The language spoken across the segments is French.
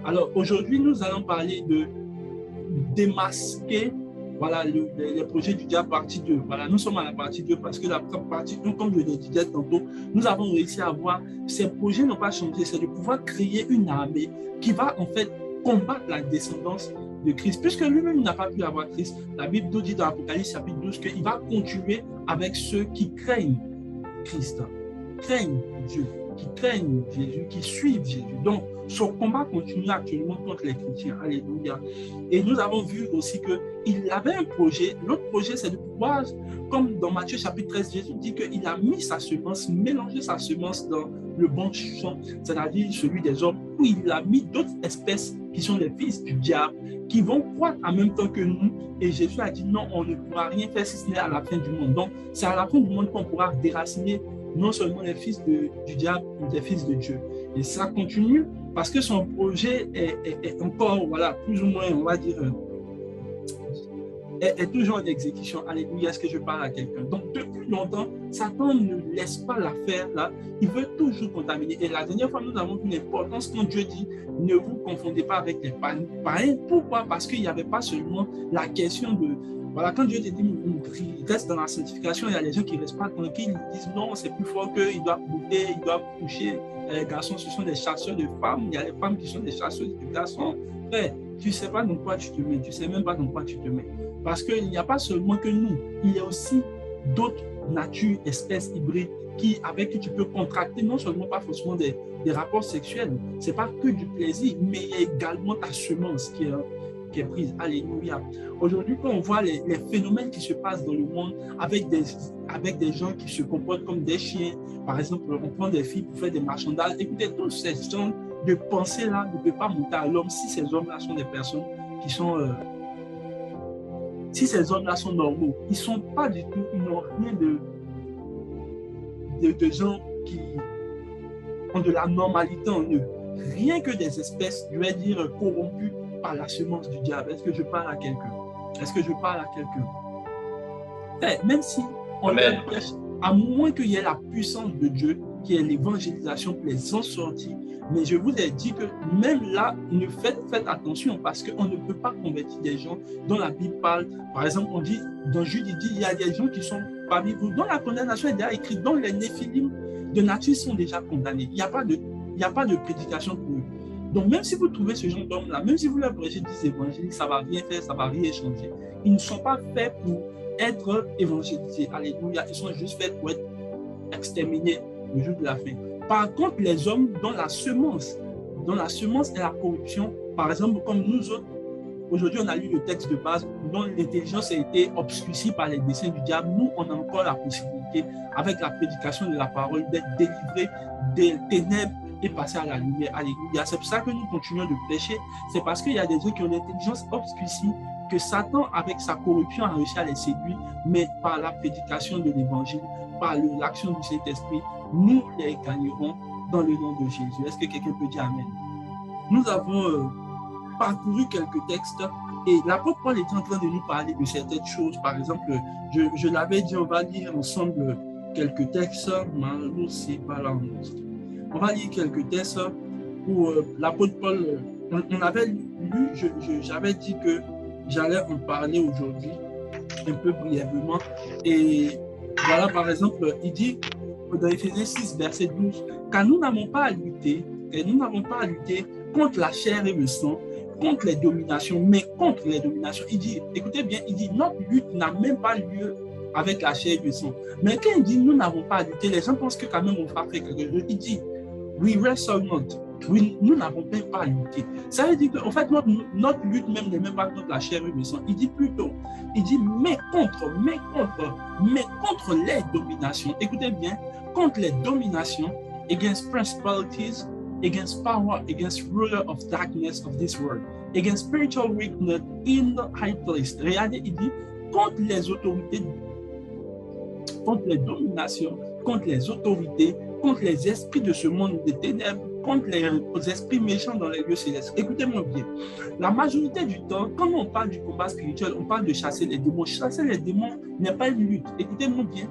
Alors, aujourd'hui, nous allons parler de démasquer voilà, les projets du diable partie 2. Voilà, nous sommes à la partie 2 parce que la partie 1, comme je le disais tantôt, nous avons réussi à voir ces projets n'ont pas changé, c'est de pouvoir créer une armée qui va en fait combattre la descendance de Christ. Puisque lui-même n'a pas pu avoir Christ, la Bible nous dit dans Apocalypse chapitre 12 qu'il va continuer avec ceux qui craignent Christ, craignent Dieu, qui craignent Jésus, qui suivent Jésus. Donc, son combat continue actuellement contre les chrétiens. Alléluia. Et nous avons vu aussi qu'il avait un projet. L'autre projet, c'est de pouvoir, comme dans Matthieu chapitre 13, Jésus dit qu'il a mis sa semence, mélangé sa semence dans le bon champ, c'est-à-dire celui des hommes, où il a mis d'autres espèces qui sont les fils du diable, qui vont croître en même temps que nous. Et Jésus a dit non, on ne pourra rien faire si ce n'est à la fin du monde. Donc, c'est à la fin du monde qu'on pourra déraciner non seulement les fils du diable, mais les fils de Dieu. Et ça continue parce que son projet est encore, voilà, plus ou moins, on va dire, est toujours en exécution. Alléluia, est-ce que je parle à quelqu'un? Donc, depuis longtemps, Satan ne laisse pas l'affaire là. Il veut toujours contaminer. Et la dernière fois, nous avons vu l'importance quand Dieu dit ne vous confondez pas avec les païens. Pourquoi? Parce qu'il n'y avait pas seulement la question de. Voilà, quand Dieu te dit reste dans la sanctification, il y a des gens qui ne restent pas tranquilles. Ils disent non, c'est plus fort qu'eux, ils doivent goûter, ils doivent coucher. Les garçons, ce sont des chasseurs de femmes. Il y a les femmes qui sont des chasseuses de garçons. Frère, tu ne sais pas dans quoi tu te mets. Tu ne sais même pas dans quoi tu te mets. Parce qu'il n'y a pas seulement que nous, il y a aussi d'autres natures, espèces hybrides avec qui tu peux contracter, non seulement pas forcément des rapports sexuels, ce n'est pas que du plaisir, mais il y a également ta semence qui est prise. Alléluia. Aujourd'hui, quand on voit les phénomènes qui se passent dans le monde avec des gens qui se comportent comme des chiens, par exemple, on prend des filles pour faire des marchandages, écoutez, tous ces gens de pensée-là ne peuvent pas monter à l'homme si ces hommes-là sont des personnes qui sont... si ces hommes-là sont normaux, ils ne sont pas du tout, ils n'ont rien de gens qui ont de la normalité en eux. Rien que des espèces, je vais dire, corrompues par la semence du diable. Est-ce que je parle à quelqu'un? Est-ce que je parle à quelqu'un? Même si on empêche, à moins qu'il y ait la puissance de Dieu, qui est l'évangélisation pour les en sortir, mais je vous ai dit que même là, faites attention parce qu'on ne peut pas convertir des gens dont la Bible parle. Par exemple, on dit, dans Jude, il dit, il y a des gens qui sont parmi vous, dont la condamnation est déjà écrite, dont les néphilim de nature sont déjà condamnés. Il n'y a pas de prédication pour eux. Donc, même si vous trouvez ce genre d'hommes-là, même si vous leur prêchez des évangiles, ça ne va rien faire, ça ne va rien changer. Ils ne sont pas faits pour être évangélisés. Alléluia. Ils sont juste faits pour être exterminés le jour de la fin. Par contre, les hommes dont la semence est la corruption, par exemple, comme nous autres, aujourd'hui, on a lu le texte de base dont l'intelligence a été obscurcie par les desseins du diable. Nous, on a encore la possibilité, avec la prédication de la parole, d'être délivrés des ténèbres et passer à la lumière. Alléluia. C'est pour ça que nous continuons de prêcher. C'est parce qu'il y a des gens qui ont l'intelligence obscurcie que Satan, avec sa corruption, a réussi à les séduire, mais par la prédication de l'évangile, par l'action du Saint-Esprit, nous les gagnerons dans le nom de Jésus. Est-ce que quelqu'un peut dire Amen? Nous avons parcouru quelques textes et l'apôtre Paul est en train de nous parler de certaines choses. Par exemple, je l'avais dit, on va lire ensemble quelques textes. On va lire quelques textes où l'apôtre Paul, on avait lu, j'avais dit que j'allais en parler aujourd'hui un peu brièvement. Et voilà, par exemple, il dit dans Éphésiens 6, verset 12, car nous n'avons pas à lutter, contre la chair et le sang, contre les dominations, mais contre les dominations. Il dit, écoutez bien, il dit, notre lutte n'a même pas lieu avec la chair et le sang. Mais quand il dit, nous n'avons pas à lutter, les gens pensent que quand même on va faire quelque chose. Il dit, we wrestle not. Nous n'avons même pas à lutter. Ça veut dire qu'en fait, notre lutte même n'est même pas contre la chair et le sang. Il dit plutôt, mais contre les dominations. Écoutez bien, contre les dominations, against principalities, against power, against ruler of darkness of this world, against spiritual weakness in the high place. Regardez, il dit, contre les autorités, contre les dominations, contre les autorités, contre les esprits de ce monde des ténèbres, contre les esprits méchants dans les lieux célestes. Écoutez-moi bien. La majorité du temps, quand on parle du combat spirituel, on parle de chasser les démons. Chasser les démons n'est pas une lutte. Écoutez-moi bien.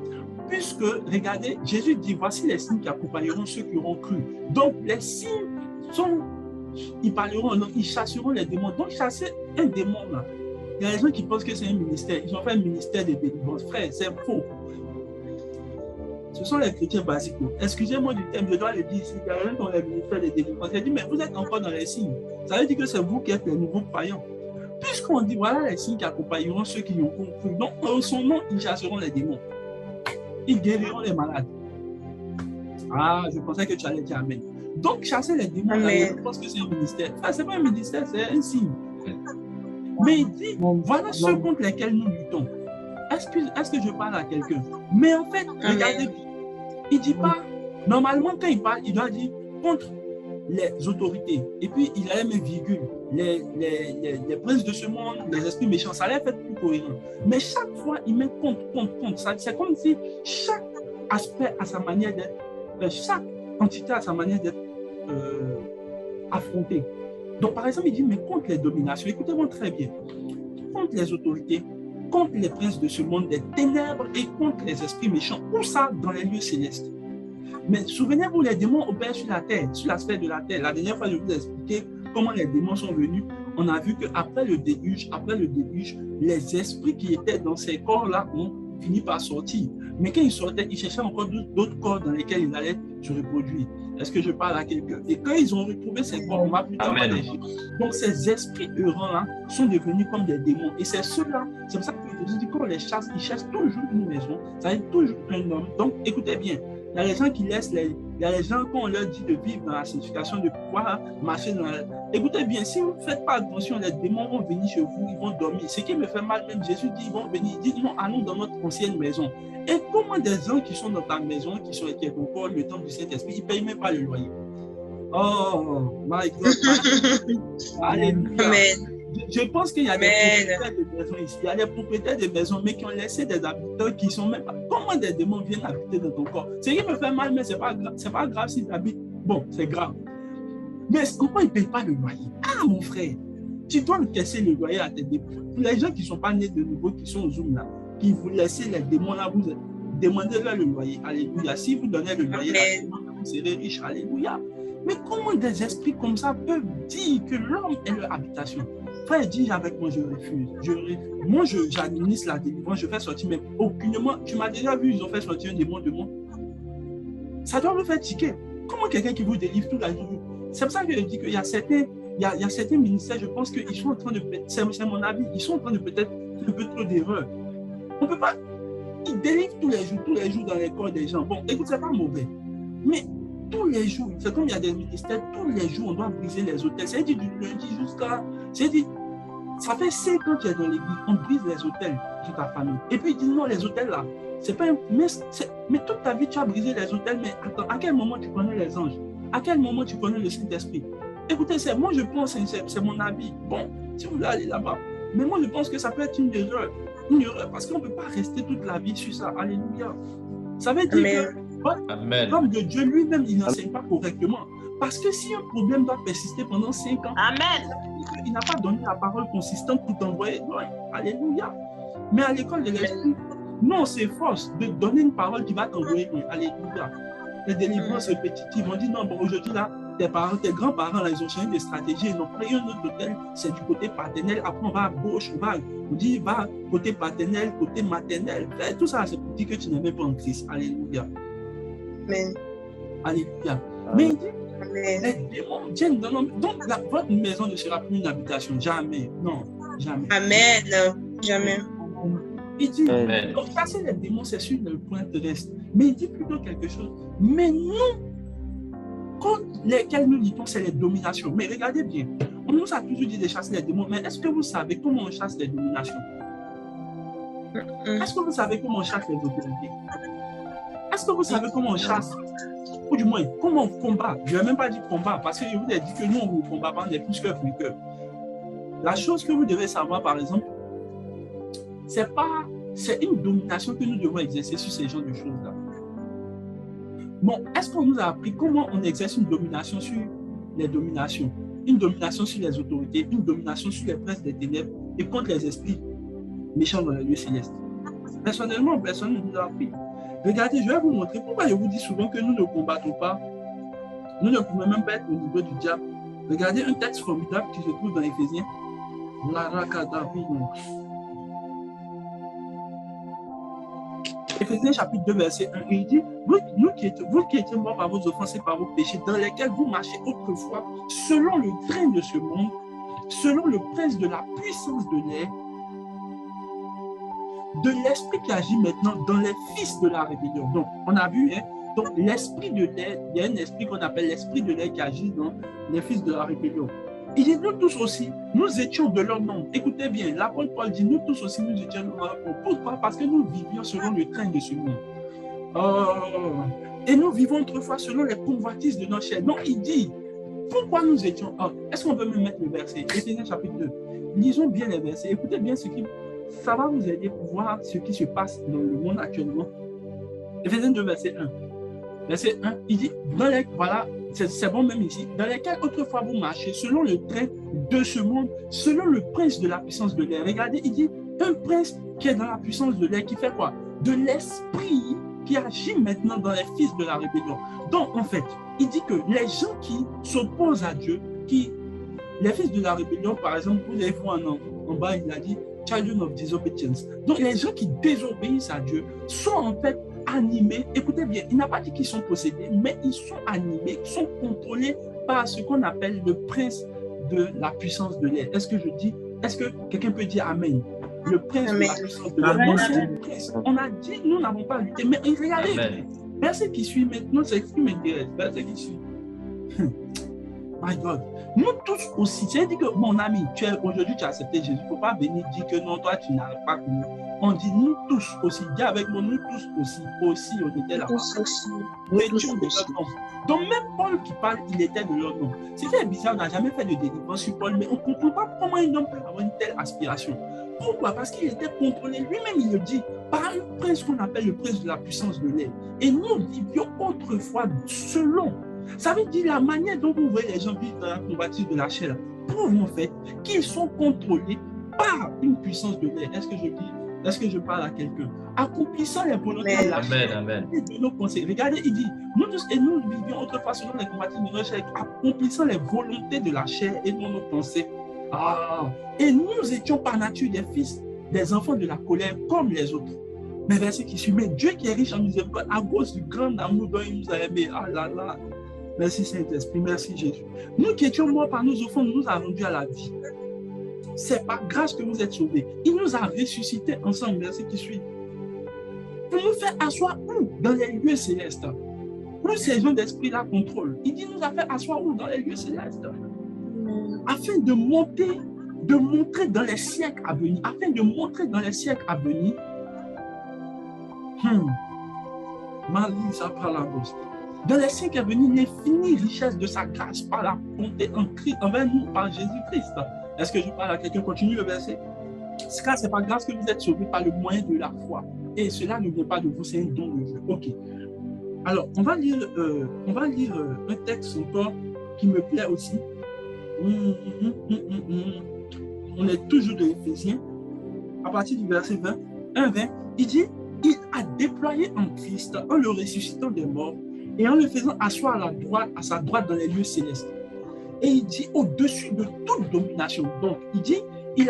Puisque, regardez, Jésus dit, voici les signes qui accompagneront ceux qui auront cru. Donc, les signes sont ils parleront en langue, ils chasseront les démons. Donc, chasser un démon, là, il y a des gens qui pensent que c'est un ministère. Ils ont fait un ministère de délivrance. Frère, c'est faux. Ce sont les chrétiens basiques. Excusez-moi du terme, je dois le dire ici. Il y a rien dans les ministères de délivrance. J'ai dit, mais vous êtes encore dans les signes. Ça veut dire que c'est vous qui êtes les nouveaux croyants. Puisqu'on dit, voilà les signes qui accompagneront ceux qui y ont compris. Donc, en son nom, ils chasseront les démons. Ils guériront les malades. Ah, je pensais que tu allais dire Amen. Donc, chasser les démons, là, je pense que c'est un ministère. Enfin, ce n'est pas un ministère, c'est un signe. Mais il dit, voilà ceux contre lesquels nous luttons. Est-ce que je parle à quelqu'un? Mais en fait, regardez, il ne dit pas, normalement, quand il parle, il doit dire contre les autorités. Et puis, il a même virgule. Les princes de ce monde, les esprits méchants, ça allait faire plus cohérent. Mais chaque fois, il met contre. C'est comme si chaque aspect a sa manière d'être, chaque entité a sa manière d'être affrontée. Donc, par exemple, il dit, mais contre les dominations, écoutez-moi très bien, contre les autorités, contre les princes de ce monde des ténèbres et contre les esprits méchants. Où ça? Dans les lieux célestes. Mais souvenez-vous, les démons opèrent sur la terre, sur l'aspect de la terre. La dernière fois, je vous ai expliqué comment les démons sont venus. On a vu qu'après le déluge, les esprits qui étaient dans ces corps-là ont fini par sortir. Mais quand ils sortaient, ils cherchaient encore d'autres corps dans lesquels ils allaient se reproduire. Est-ce que je parle à quelqu'un? Et quand ils ont retrouvé ces corps, on va plus tard parler. Donc ces esprits errants-là sont devenus comme des démons. Et c'est ceux-là, c'est pour ça que Jésus dit qu'on les chasse, ils cherchent toujours une maison, ça va être toujours un homme. Donc écoutez bien, il y a les gens qui laissent il y a les gens quand on leur dit de vivre dans la sanctification, de pouvoir marcher dans la... Écoutez bien, si vous ne faites pas attention, les démons vont venir chez vous, ils vont dormir. Ce qui me fait mal, même Jésus dit, ils vont venir, ils disent non, allons dans notre ancienne maison. Et comment des gens qui sont dans ta maison, qui sont avec ton corps, le temps du Saint-Esprit, ils ne payent même pas le loyer. Oh, my God. Alléluia. Amen. Je pense qu'il y a des propriétaires de maisons ici. Il y a des propriétaires de maisons, mais qui ont laissé des habitants qui sont même pas. Comment des démons viennent habiter dans ton corps? Ce qui me fait mal, mais ce n'est pas grave s'ils habitent. Bon, c'est grave. Mais pourquoi ils ne payent pas le loyer? Ah, mon frère, tu dois casser le loyer à tes démons. Pour les gens qui ne sont pas nés de nouveau, qui sont au Zoom là, qui vous laissez les démons là, vous demandez-leur le loyer. Alléluia. Si vous donnez le loyer, vous serez riche. Alléluia. Mais comment des esprits comme ça peuvent dire que l'homme est leur habitation? Frère, dis avec moi, je refuse. Moi, j'administre la délivrance, je fais sortir, mais aucunement. Tu m'as déjà vu, ils ont fait sortir un démon de moi. Ça doit me faire tiquer. Comment quelqu'un qui vous délivre toute la journée? C'est pour ça que je dis qu'il y a certains ministères, je pense qu'ils sont en train de, c'est mon avis, ils sont en train de peut-être un peu trop d'erreurs. On ne peut pas. Ils délivrent tous les jours dans les corps des gens. Bon, écoute, c'est pas mauvais. Mais tous les jours, c'est comme il y a des ministères, tous les jours, on doit briser les autels. C'est-à-dire du lundi jusqu'à. C'est-à-dire, ça fait 5 ans que tu es dans l'église, on brise les autels de ta famille. Et puis, ils disent non, les autels là, c'est pas un. Mais toute ta vie, tu as brisé les autels, mais attends, à quel moment tu connais les anges? À quel moment tu connais le Saint-Esprit? Écoutez, moi je pense, c'est mon avis. Bon, si vous voulez aller là-bas. Mais moi je pense que ça peut être une erreur. Une erreur, parce qu'on ne peut pas rester toute la vie sur ça. Alléluia. Ça veut dire que l'homme de Dieu lui-même, il n'enseigne pas correctement. Parce que si un problème doit persister pendant 5 ans, il n'a pas donné la parole consistante pour t'envoyer loin. Alléluia. Mais à l'école de l'esprit, nous on s'efforce de donner une parole qui va t'envoyer loin. Alléluia. Les délivrances répétitives, on dit non, bon, aujourd'hui là, tes parents, tes grands-parents, là, ils ont changé de stratégie, ils ont pris un autre hôtel, c'est du côté paternel, après on va à gauche, on dit va côté paternel, côté maternel. Tout ça, c'est pour dire que tu n'es même pas en Christ. Alléluia. Amen. Alléluia. Mais il dit, les démons viennent dans l'homme. Donc, votre maison ne sera plus une habitation. Jamais. Non, jamais. Amen. Jamais. Il dit, donc chasser les démons, c'est sur le point terrestre. Mais il dit plutôt quelque chose. Mais nous, contre lesquels nous luttons, c'est les dominations. Mais regardez bien, on nous a toujours dit de chasser les démons, mais est-ce que vous savez comment on chasse les dominations? Est-ce que vous savez comment on chasse les autorités? Est-ce que vous savez comment on chasse? Ou du moins, comment on combat? Je ne vais même pas dire combat, parce que je vous ai dit que nous, on ne combat pas, on est plus que friqueurs. La chose que vous devez savoir, par exemple, c'est une domination que nous devons exercer sur ces genres de choses-là. Bon, est-ce qu'on nous a appris comment on exerce une domination sur les dominations? Une domination sur les autorités, une domination sur les princes des ténèbres et contre les esprits méchants dans les lieux célestes. Personnellement, personne ne nous a appris. Regardez, je vais vous montrer pourquoi je vous dis souvent que nous ne combattons pas. Nous ne pouvons même pas être au niveau du diable. Regardez un texte formidable qui se trouve dans Éphésiens. Éphésiens chapitre 2, verset 1, il dit, vous qui étiez morts par vos offenses et par vos péchés, dans lesquels vous marchez autrefois, selon le train de ce monde, selon le prince de la puissance de l'air, de l'esprit qui agit maintenant dans les fils de la rébellion. Donc, on a vu, donc l'esprit de l'air, il y a un esprit qu'on appelle l'esprit de l'air qui agit dans les fils de la rébellion. Il dit, nous tous aussi, nous étions de leur nombre. Écoutez bien, l'apôtre Paul dit, nous tous aussi, nous étions de leur nombre. Pourquoi? Parce que nous vivions selon le train de ce monde. Et nous vivons autrefois selon les convoitises de notre chair. Donc, il dit, pourquoi nous étions... est-ce qu'on peut me mettre le verset? Éphésiens chapitre 2. Lisons bien les versets. Écoutez bien ce qui... Ça va vous aider pour voir ce qui se passe dans le monde actuellement. Éphésiens 2, verset 1. Verset 1, il dit, voilà, c'est bon même ici, dans lesquels autrefois vous marchez selon le train de ce monde, selon le prince de la puissance de l'air. Regardez, il dit, un prince qui est dans la puissance de l'air, qui fait quoi? De l'esprit qui agit maintenant dans les fils de la rébellion. Donc, en fait, il dit que les gens qui s'opposent à Dieu, les fils de la rébellion, par exemple, vous allez voir en bas, il a dit, children of disobedience. Donc, les gens qui désobéissent à Dieu sont en fait animés. Écoutez bien, il n'a pas dit qu'ils sont possédés, mais ils sont animés, sont contrôlés par ce qu'on appelle le prince de la puissance de l'air. Est-ce que quelqu'un peut dire Amen? Le prince de la puissance de l'air. On a dit, nous n'avons pas lutté, mais regardez, verset qui suit maintenant, c'est ce qui m'intéresse. Verset qui suit. My God. Nous tous aussi, c'est-à-dire que mon ami, aujourd'hui tu as accepté Jésus, il ne faut pas venir dire que non, toi tu n'as pas connu. On dit nous tous aussi, dis avec moi, nous tous aussi, on était là. Nous étions de leur nom. Donc même Paul qui parle, il était de leur nom. C'était bizarre, on n'a jamais fait de délivrance sur Paul, mais on ne comprend pas comment un homme peut avoir une telle aspiration. Pourquoi? Parce qu'il était contrôlé, lui-même il le dit, par un prince qu'on appelle le prince de la puissance de l'air. Et nous vivions autrefois selon. Ça veut dire la manière dont vous voyez les gens vivre dans la convoitise de la chair prouve en fait qu'ils sont contrôlés par une puissance de l'air. Est-ce que je parle à quelqu'un? Accomplissant les volontés de la chair et de nos pensées. Regardez, il dit, nous tous et nous vivions autrefois selon les convoitises de notre chair, accomplissant les volontés de la chair et de nos pensées. Et nous étions par nature des fils, des enfants de la colère comme les autres. Mais verset qui suit, mais Dieu qui est riche en miséricorde, à cause du grand amour dont il nous a aimés. Ah là là. Merci Saint-Esprit, merci Jésus. Nous qui étions morts par nos offenses, nous a rendus à la vie. C'est par grâce que vous êtes sauvés. Il nous a ressuscités ensemble, verset qui suit. Pour nous faire asseoir où? Dans les lieux célestes. Où ces gens d'esprit-là contrôlent. Il dit nous a fait asseoir où? Dans les lieux célestes. Afin de montrer dans les siècles à venir. Afin de montrer dans les siècles à venir. Malisa Pralabos. Dans les siècles à venir, l'infinie richesse de sa grâce par la bonté en Christ, envers nous par Jésus-Christ. Est-ce que je parle à quelqu'un? Continue le verset. Car c'est par grâce que vous êtes sauvés par le moyen de la foi. Et cela ne vient pas de vous, c'est un don de Dieu. Ok. Alors, on va lire un texte encore qui me plaît aussi. On est toujours de Éphésiens. À partir du verset 20, 1-20, il dit, il a déployé en Christ, en le ressuscitant des morts, et en le faisant asseoir à sa droite dans les lieux célestes. Et il dit au-dessus de toute domination. Donc, il dit, il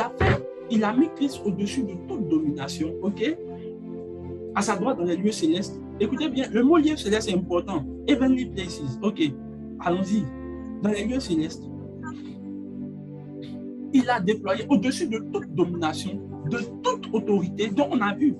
a mis Christ au-dessus de toute domination, ok? À sa droite dans les lieux célestes. Écoutez bien, le mot lieu céleste est important. Heavenly places, ok? Allons-y. Dans les lieux célestes. Il a déployé au-dessus de toute domination, de toute autorité, dont on a vu,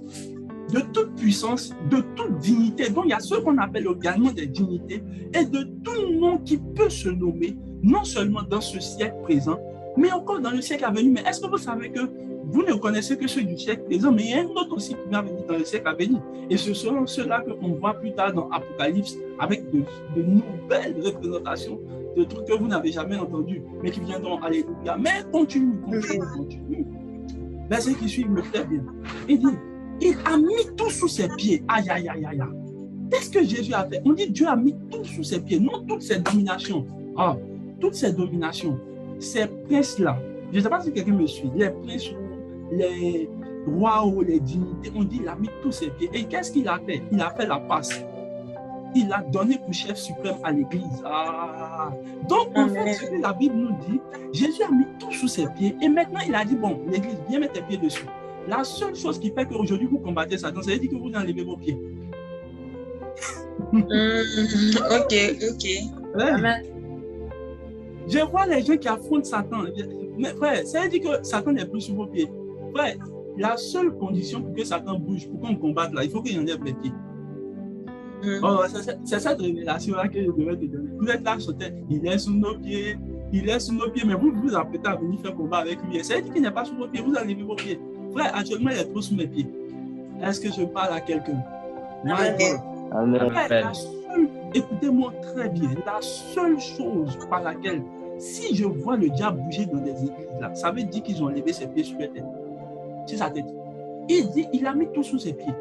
de toute puissance, de toute dignité. Donc, il y a ce qu'on appelle également des dignités et de tout nom qui peut se nommer, non seulement dans ce siècle présent, mais encore dans le siècle à venir. Mais est-ce que vous savez que vous ne connaissez que ceux du siècle présent, mais il y a un autre aussi qui va venir dans le siècle à venir. Et ce seront ceux-là qu'on voit plus tard dans Apocalypse avec de nouvelles représentations de trucs que vous n'avez jamais entendus, mais qui viendront. Alléluia. Mais continue. Verset qui suit me plaît bien. Il dit, il a mis tout sous ses pieds. Aïe, aïe, aïe, aïe. Qu'est-ce que Jésus a fait? On dit Dieu a mis tout sous ses pieds, non toutes ces dominations. Toutes ces dominations, ces princes-là, je ne sais pas si quelqu'un me suit, les princes, les rois ou les dignités, on dit il a mis tous ses pieds. Et qu'est-ce qu'il a fait? Il a fait la passe. il a donné pour chef suprême à l'Église. Ah. Donc, en fait, ce que la Bible nous dit, Jésus a mis tout sous ses pieds et maintenant, il a dit, bon, l'Église, viens mettre tes pieds dessus. La seule chose qui fait qu'aujourd'hui, vous combattez Satan, c'est dire que vous enlevez vos pieds. Ok. Ouais. Amen. Je vois les gens qui affrontent Satan. Mais frère, ça veut dire que Satan n'est plus sur vos pieds. Frère, la seule condition pour que Satan bouge, pour qu'on combatte là, il faut qu'il enlève les pieds. Oh, c'est cette révélation-là que je devais te donner. Vous êtes là sur terre, il est sous nos pieds, mais vous vous apprêtez à venir faire combat avec lui. Ça veut dire qu'il n'est pas sous vos pieds, vous enlevez vos pieds. Frère, actuellement, il est trop sous mes pieds. Est-ce que je parle à quelqu'un? Amen. Écoutez-moi très bien, la seule chose par laquelle, si je vois le diable bouger dans des églises là, ça veut dire qu'ils ont levé ses pieds sur la tête, sur sa tête. Il dit, il a mis tout sous ses pieds.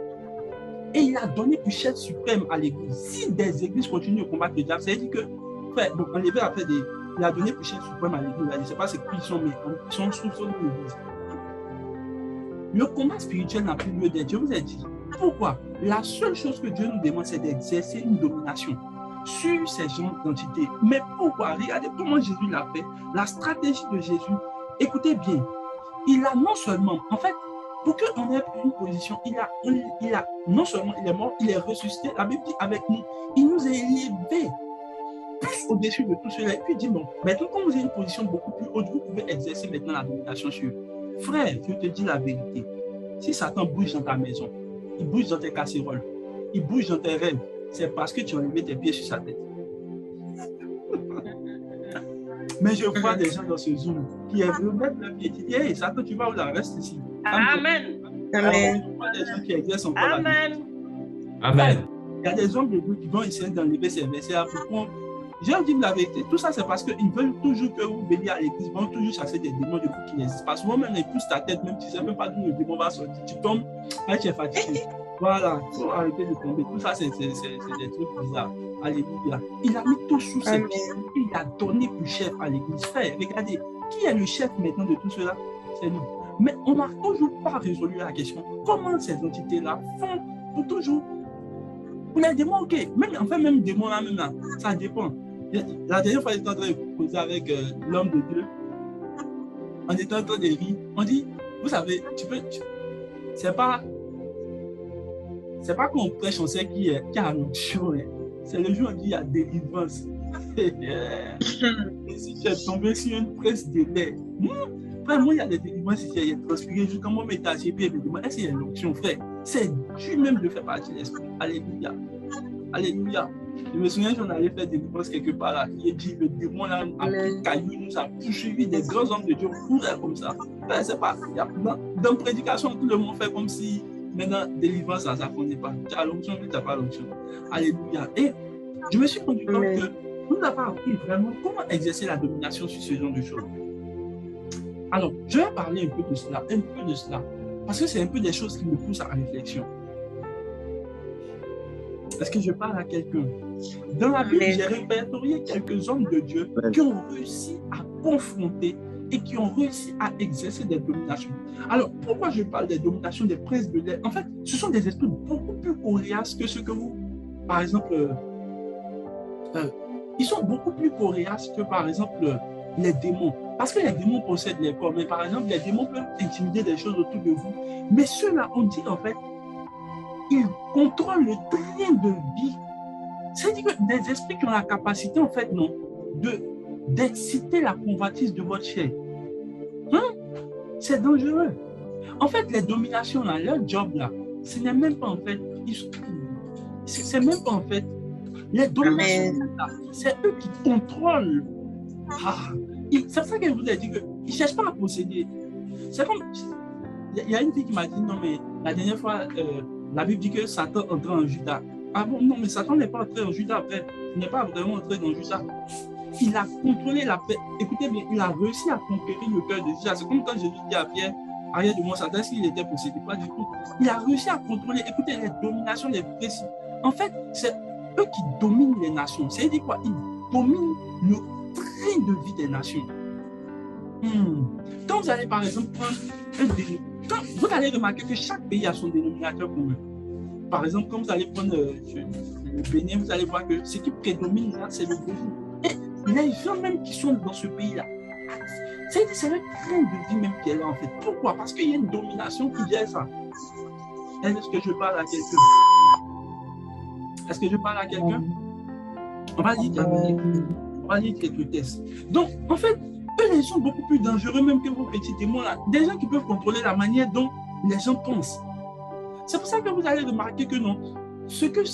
Et il a donné pour chef suprême à l'église. Si des églises continuent à combattre le diable, ça veut dire que, frère, donc enlevé après il a donné pour chef suprême à l'église. Je ne sais pas c'est qui ils sont, mais ils sont sous l'église. Le combat spirituel n'a plus lieu d'être. Je vous ai dit. Pourquoi? La seule chose que Dieu nous demande, c'est d'exercer une domination sur ces gens d'entité. Mais pourquoi? Regardez comment Jésus l'a fait. La stratégie de Jésus, écoutez bien, il a non seulement, en fait, pour qu'on ait une position, il a non seulement il est mort, il est ressuscité, la Bible dit avec nous, il nous a élevés plus au-dessus de tout cela. Et puis il dit non, maintenant quand vous avez une position beaucoup plus haute, vous pouvez exercer maintenant la domination sur eux. Frère, je te dis la vérité, si Satan bouge dans ta maison, il bouge dans tes casseroles, il bouge dans tes rêves, c'est parce que tu as enlevé tes pieds sur sa tête. Mais je vois des gens dans ce Zoom qui remettent le pied, qui disent, hey, Satan, tu vas où là? Reste ici. Amen. Amen. Je vois des gens qui exercent encore la vie. Amen. Amen. Il y a des hommes de Dieu qui vont essayer d'enlever ces versets. Je vous dis la vérité, tout ça c'est parce qu'ils veulent toujours que vous veniez à l'église, ils vont toujours chasser des démons de vous qui n'existent pas. Souvent même ils poussent ta tête, même tu ne sais même pas d'où le démon va sortir. Tu tombes, là tu es fatigué. Voilà, il faut arrêter de tomber. Tout ça c'est des trucs bizarres. Alléluia. Il a mis tout sous ses pieds. Il a donné pour chef à l'église. Frère, regardez, qui est le chef maintenant de tout cela? C'est nous. Mais on n'a toujours pas résolu la question. Comment ces entités-là font pour toujours? Pour les démons, ok. Même démons là, ça dépend. La dernière fois, j'étais en train de causer avec l'homme de Dieu. On était en train de rire. On dit, vous savez, c'est pas qu'on prêche, on sait qui a l'onction. C'est le jour où on dit il y a délivrance. Et si tu es tombé sur une presse de lait, frère, moi, il y a des délivrances ici, il y a transpiré jusqu'à mon métage, et puis il me demande, est-ce qu'il y a une onction, frère? C'est Dieu même de faire partie de l'esprit. Alléluia. Alléluia. Je me souviens qu'on allait faire des délivrance quelque part là. Et puis le démon là a pris caillou, nous a poursuivi des grands hommes de Dieu couraient comme ça. Frère, c'est pas. Dans prédication, tout le monde fait comme si maintenant, délivrance, ça ne connaît pas. Tu as l'onction, mais tu n'as pas l'onction. Alléluia. Et je me suis rendu compte que nous n'avons pas appris vraiment comment exercer la domination sur ce genre de choses. Alors, je vais parler un peu de cela, parce que c'est un peu des choses qui me poussent à la réflexion. Est-ce que je parle à quelqu'un? Dans la Bible, j'ai répertorié quelques hommes de Dieu qui ont réussi à confronter et qui ont réussi à exercer des dominations. Alors, pourquoi je parle des dominations des princes de l'air? En fait, ce sont des esprits beaucoup plus coriaces que ceux que vous, par exemple, ils sont beaucoup plus coriaces que, par exemple, les démons. Parce que les démons possèdent les corps, mais par exemple, les démons peuvent intimider des choses autour de vous. Mais ceux-là, on dit en fait, ils contrôlent le train de vie. C'est-à-dire que des esprits qui ont la capacité, en fait, non, d'exciter la convoitise de votre chair. C'est dangereux. En fait, les dominations, là, leur job, là, ce n'est même pas en fait, c'est même pas en fait, les dominations, là, c'est eux qui contrôlent. C'est pour ça que je vous ai dit qu'ils ne cherchent pas à posséder. C'est comme, il y a une fille qui m'a dit, non mais la dernière fois, la Bible dit que Satan entrait en Judas. Ah bon, non mais Satan n'est pas entré en Judas après. Il n'est pas vraiment entré dans Judas. Il a contrôlé la paix. Écoutez bien, il a réussi à conquérir le cœur de Judas. C'est comme quand Jésus dit à Pierre, arrière de moi, Satan, est-ce qu'il était possédé? Pas du tout. Il a réussi à contrôler, écoutez, les dominations, les principes. En fait, c'est eux qui dominent les nations. C'est-à-dire quoi? Ils dominent le train de vie des nations. Quand vous allez, par exemple, prendre un dénominateur, vous allez remarquer que chaque pays a son dénominateur commun. par exemple, quand vous allez prendre le Bénin, vous allez voir que ce qui prédomine là, c'est le vaudou. Et les gens même qui sont dans ce pays-là, c'est le train de vie même qui est là en fait. Pourquoi? Parce qu'il y a une domination qui gère ça. Est-ce que je parle à quelqu'un? Est-ce que je parle à quelqu'un? On va lire quelques tests. Donc, en fait, eux, ils sont beaucoup plus dangereux même que vos petits témoins là. Des gens qui peuvent contrôler la manière dont les gens pensent. C'est pour ça que vous allez remarquer que non, ce que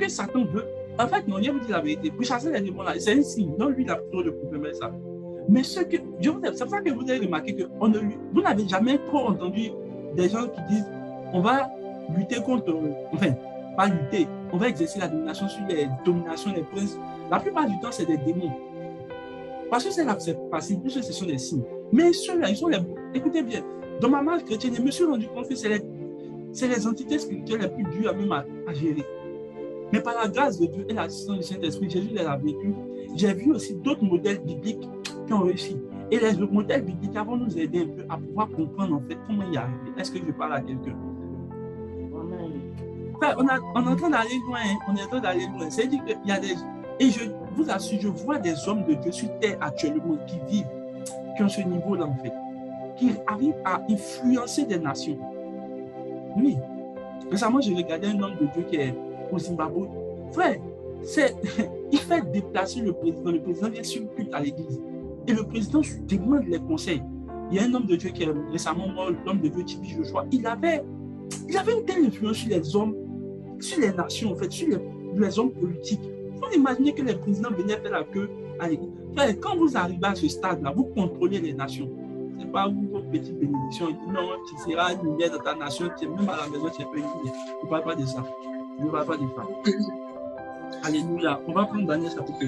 Satan veut, en fait, non, il vous dit la vérité. Pour chasser les démons là, c'est un signe. Non, lui, il a plutôt de problème avec ça. Mais c'est pour ça que vous allez remarquer que vous n'avez jamais trop entendu des gens qui disent on va lutter contre, enfin, pas lutter, on va exercer la domination sur les dominations des princes. La plupart du temps, c'est des démons. Parce que c'est facile, puisque ce sont des signes. Mais ceux-là, ils sont les. Écoutez bien, dans ma marche chrétienne, je me suis rendu compte que c'est les entités spirituelles les plus dures à gérer. Mais par la grâce de Dieu et l'assistance du Saint-Esprit, Jésus les a vécu. J'ai vu aussi d'autres modèles bibliques qui ont réussi. Et les modèles bibliques vont nous aider un peu à pouvoir comprendre en fait comment y arriver. Est-ce que je parle à quelqu'un? Enfin, on est en train d'aller loin. Hein? On est en train d'aller loin. C'est-à-dire qu'il y a des. Et je vous assure, je vois des hommes de Dieu sur terre actuellement qui vivent, qui ont ce niveau-là en fait, qui arrivent à influencer des nations. Oui. Récemment, j'ai regardé un homme de Dieu qui est au Zimbabwe. Frère, il fait déplacer le président. Le président vient sur le culte à l'église. Et le président demande les conseils. Il y a un homme de Dieu qui est récemment mort, l'homme de Dieu Tibi Joshua. Il avait une telle influence sur les hommes, sur les nations, en fait, sur les hommes politiques. Il faut imaginer que les présidents venaient faire la queue à l'église. Frère, quand vous arrivez à ce stade-là, vous contrôlez les nations. Ce n'est pas vous, vos petites bénédictions. Il dit non, tu seras une lumière dans ta nation, tu es même à la maison, tu es pas une lumière. Je ne parle pas de ça. Je ne parle pas de ça. Alléluia. On va prendre Daniel chapitre 2.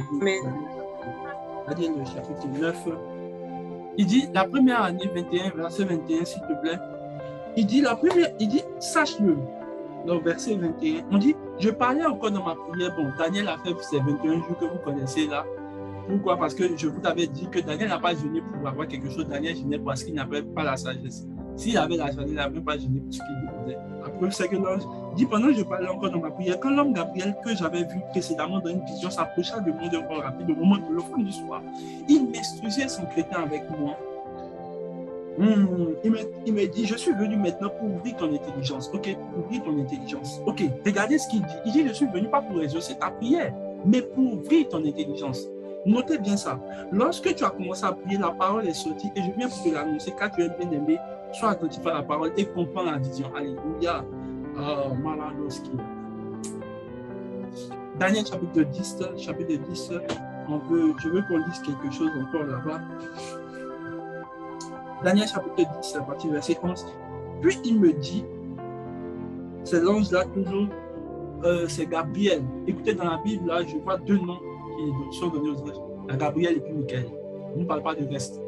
Daniel chapitre 9. Il dit, la première année, 21, verset 21, s'il te plaît. Il dit, sache-le. Dans verset 21, on dit, je parlais encore dans ma prière. Bon, Daniel a fait ces 21 jours que vous connaissez là. Pourquoi? Parce que je vous avais dit que Daniel n'a pas jeûné pour avoir quelque chose. Daniel jeûnait parce qu'il n'avait pas la sagesse. S'il avait la sagesse, il n'avait pas jeûné pour ce qu'il demandait. La preuve, c'est que l'ange dit, pendant que je parlais encore dans ma prière, quand l'homme Gabriel que j'avais vu précédemment dans une vision s'approcha de moi d'un pas rapide, au moment de l'offrande du soir, il m'instruisait son crétin avec moi. Il me dit, je suis venu maintenant pour ouvrir ton intelligence. Ok, pour ouvrir ton intelligence. Ok, regardez ce qu'il dit. Il dit, je suis venu pas pour exaucer ta prière, mais pour ouvrir ton intelligence. Notez bien ça. Lorsque tu as commencé à prier, la parole est sortie et je viens pour te l'annoncer. Car tu es bien aimé, sois attentif à la parole et comprends la vision. Alléluia. Maladoski. Daniel chapitre 10, je veux qu'on lise quelque chose encore là-bas. Daniel chapitre 10, à partir du verset 11. Puis il me dit, c'est l'ange là toujours, c'est Gabriel. Écoutez, dans la Bible, là, je vois deux noms qui sont donnés aux anges. Gabriel et puis Michael. On ne parle pas de reste.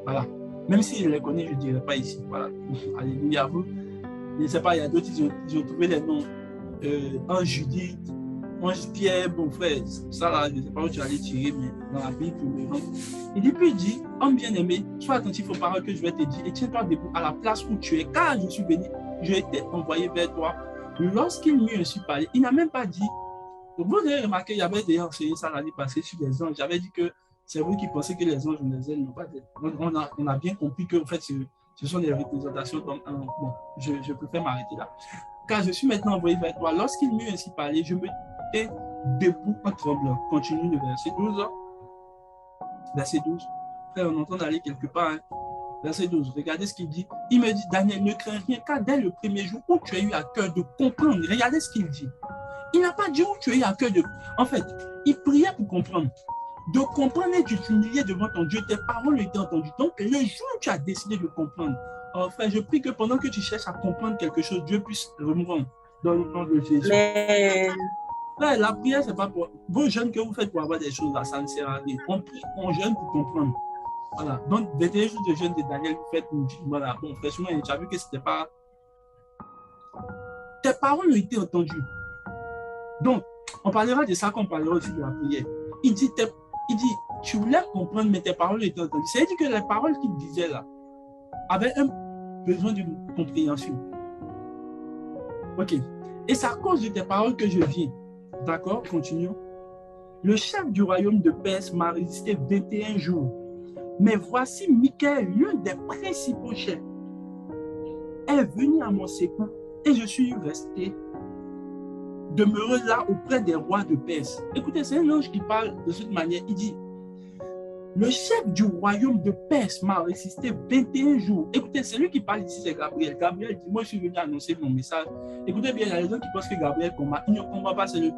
Voilà. Même si je les connais, je ne dirais pas ici. Voilà. Alléluia. Vous. Je ne sais pas, il y a d'autres, ils ont trouvé les noms. Ange Judith, Ange Pierre, bon frère, ça là, je ne sais pas où tu allais tirer, mais dans la Bible, il dit, homme bien-aimé, sois attentif aux paroles que je vais te dire et tiens-toi debout à la place où tu es, car je suis béni, j'ai été envoyé vers toi. Lorsqu'il m'eut ainsi parlé, il n'a même pas dit. Donc vous avez remarqué, il y avait déjà enseigné ça l'année passée sur les anges. J'avais dit que c'est vous qui pensez que les anges ont des ailes, non pas des... on a bien compris que en fait, ce sont des représentations. Donc, bon, je préfère m'arrêter là. Car je suis maintenant envoyé vers toi. Lorsqu'il m'eut ainsi parlé, je me tenais debout en tremblant. Continue le verset 12. Verset 12. Frère, on entend d'aller quelque part. Hein. Verset 12. Regardez ce qu'il dit. Il me dit, Daniel, ne crains rien, car dès le premier jour où tu as eu à cœur de comprendre, regardez ce qu'il dit. Il n'a pas dit où tu as eu à cœur de... En fait, il priait pour comprendre. De comprendre et de t'humilier devant ton Dieu, tes paroles étaient entendues. Donc, le jour où tu as décidé de comprendre, enfin, je prie que pendant que tu cherches à comprendre quelque chose, Dieu puisse remonter dans le nom de Jésus. Mais... Là, la prière, c'est pas pour... Vos jeûnes que vous faites pour avoir des choses là, ça ne sert à rien. On prie, on jeûne pour comprendre. Voilà. Donc, 21 jours de jeûne de Daniel, vous faites une... Voilà. Bon, franchement, tu as vu que c'était pas... Tes paroles ont été entendues. Donc, on parlera de ça quand on parlera aussi de la prière. Il dit, tu voulais comprendre, mais tes paroles étaient entendues. C'est-à-dire que les paroles qu'il disait là avaient un besoin d'une compréhension. Ok. Et c'est à cause de tes paroles que je viens. D'accord, continuons. Le chef du royaume de Perse m'a résisté 21 jours. Mais voici Michaël, l'un des principaux chefs, est venu à mon secours et je suis resté demeuré là auprès des rois de Perse. Écoutez, c'est un ange qui parle de cette manière. Il dit, le chef du royaume de Perse m'a résisté 21 jours. Écoutez, c'est lui qui parle ici, c'est Gabriel. Gabriel dit, moi je suis venu annoncer mon message. Écoutez bien, il y a des gens qui pensent que Gabriel combat. Il ne combat pas, c'est le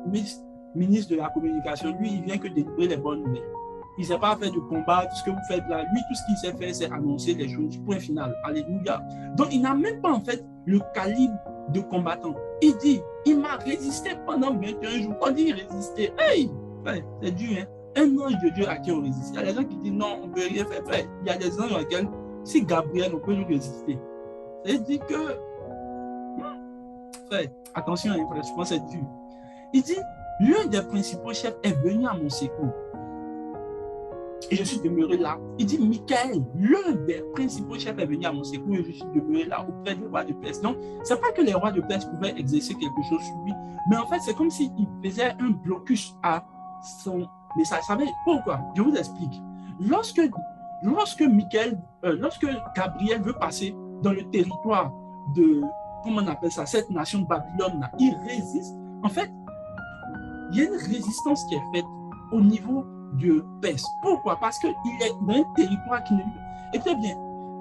ministre de la communication. Lui, il vient que délivrer les bonnes nouvelles. Il ne sait pas faire de combat, tout ce que vous faites là. Lui, tout ce qu'il sait faire, c'est annoncer les choses. Point final. Alléluia. Donc, il n'a même pas en fait le calibre de combattant. Il dit, il m'a résisté pendant 21 jours. On dit résister. Hey! Ouais, c'est dur, hein? Un ange de Dieu à qui on résiste. Il y a des gens qui disent non, on ne peut rien faire. Frère, il y a des anges auxquels, si Gabriel, on peut nous résister. C'est-à-dire que, frère, attention, je pense que c'est dur. Il dit, l'un des principaux chefs est venu à mon secours. Et je suis demeuré là. Il dit, Michaël, l'un des principaux chefs est venu à mon secours et je suis demeuré là auprès des rois de Perse. Donc, ce n'est pas que les rois de Perse pouvaient exercer quelque chose sur lui, mais en fait, c'est comme s'il faisait un blocus à son message. Vous savez pourquoi? Je vous explique. Lorsque Gabriel veut passer dans le territoire de, comment on appelle ça, cette nation de Babylone, là, il résiste. En fait, il y a une résistance qui est faite au niveau de Perse. Pourquoi? Parce qu'il est dans un territoire qui ne... Écoutez bien,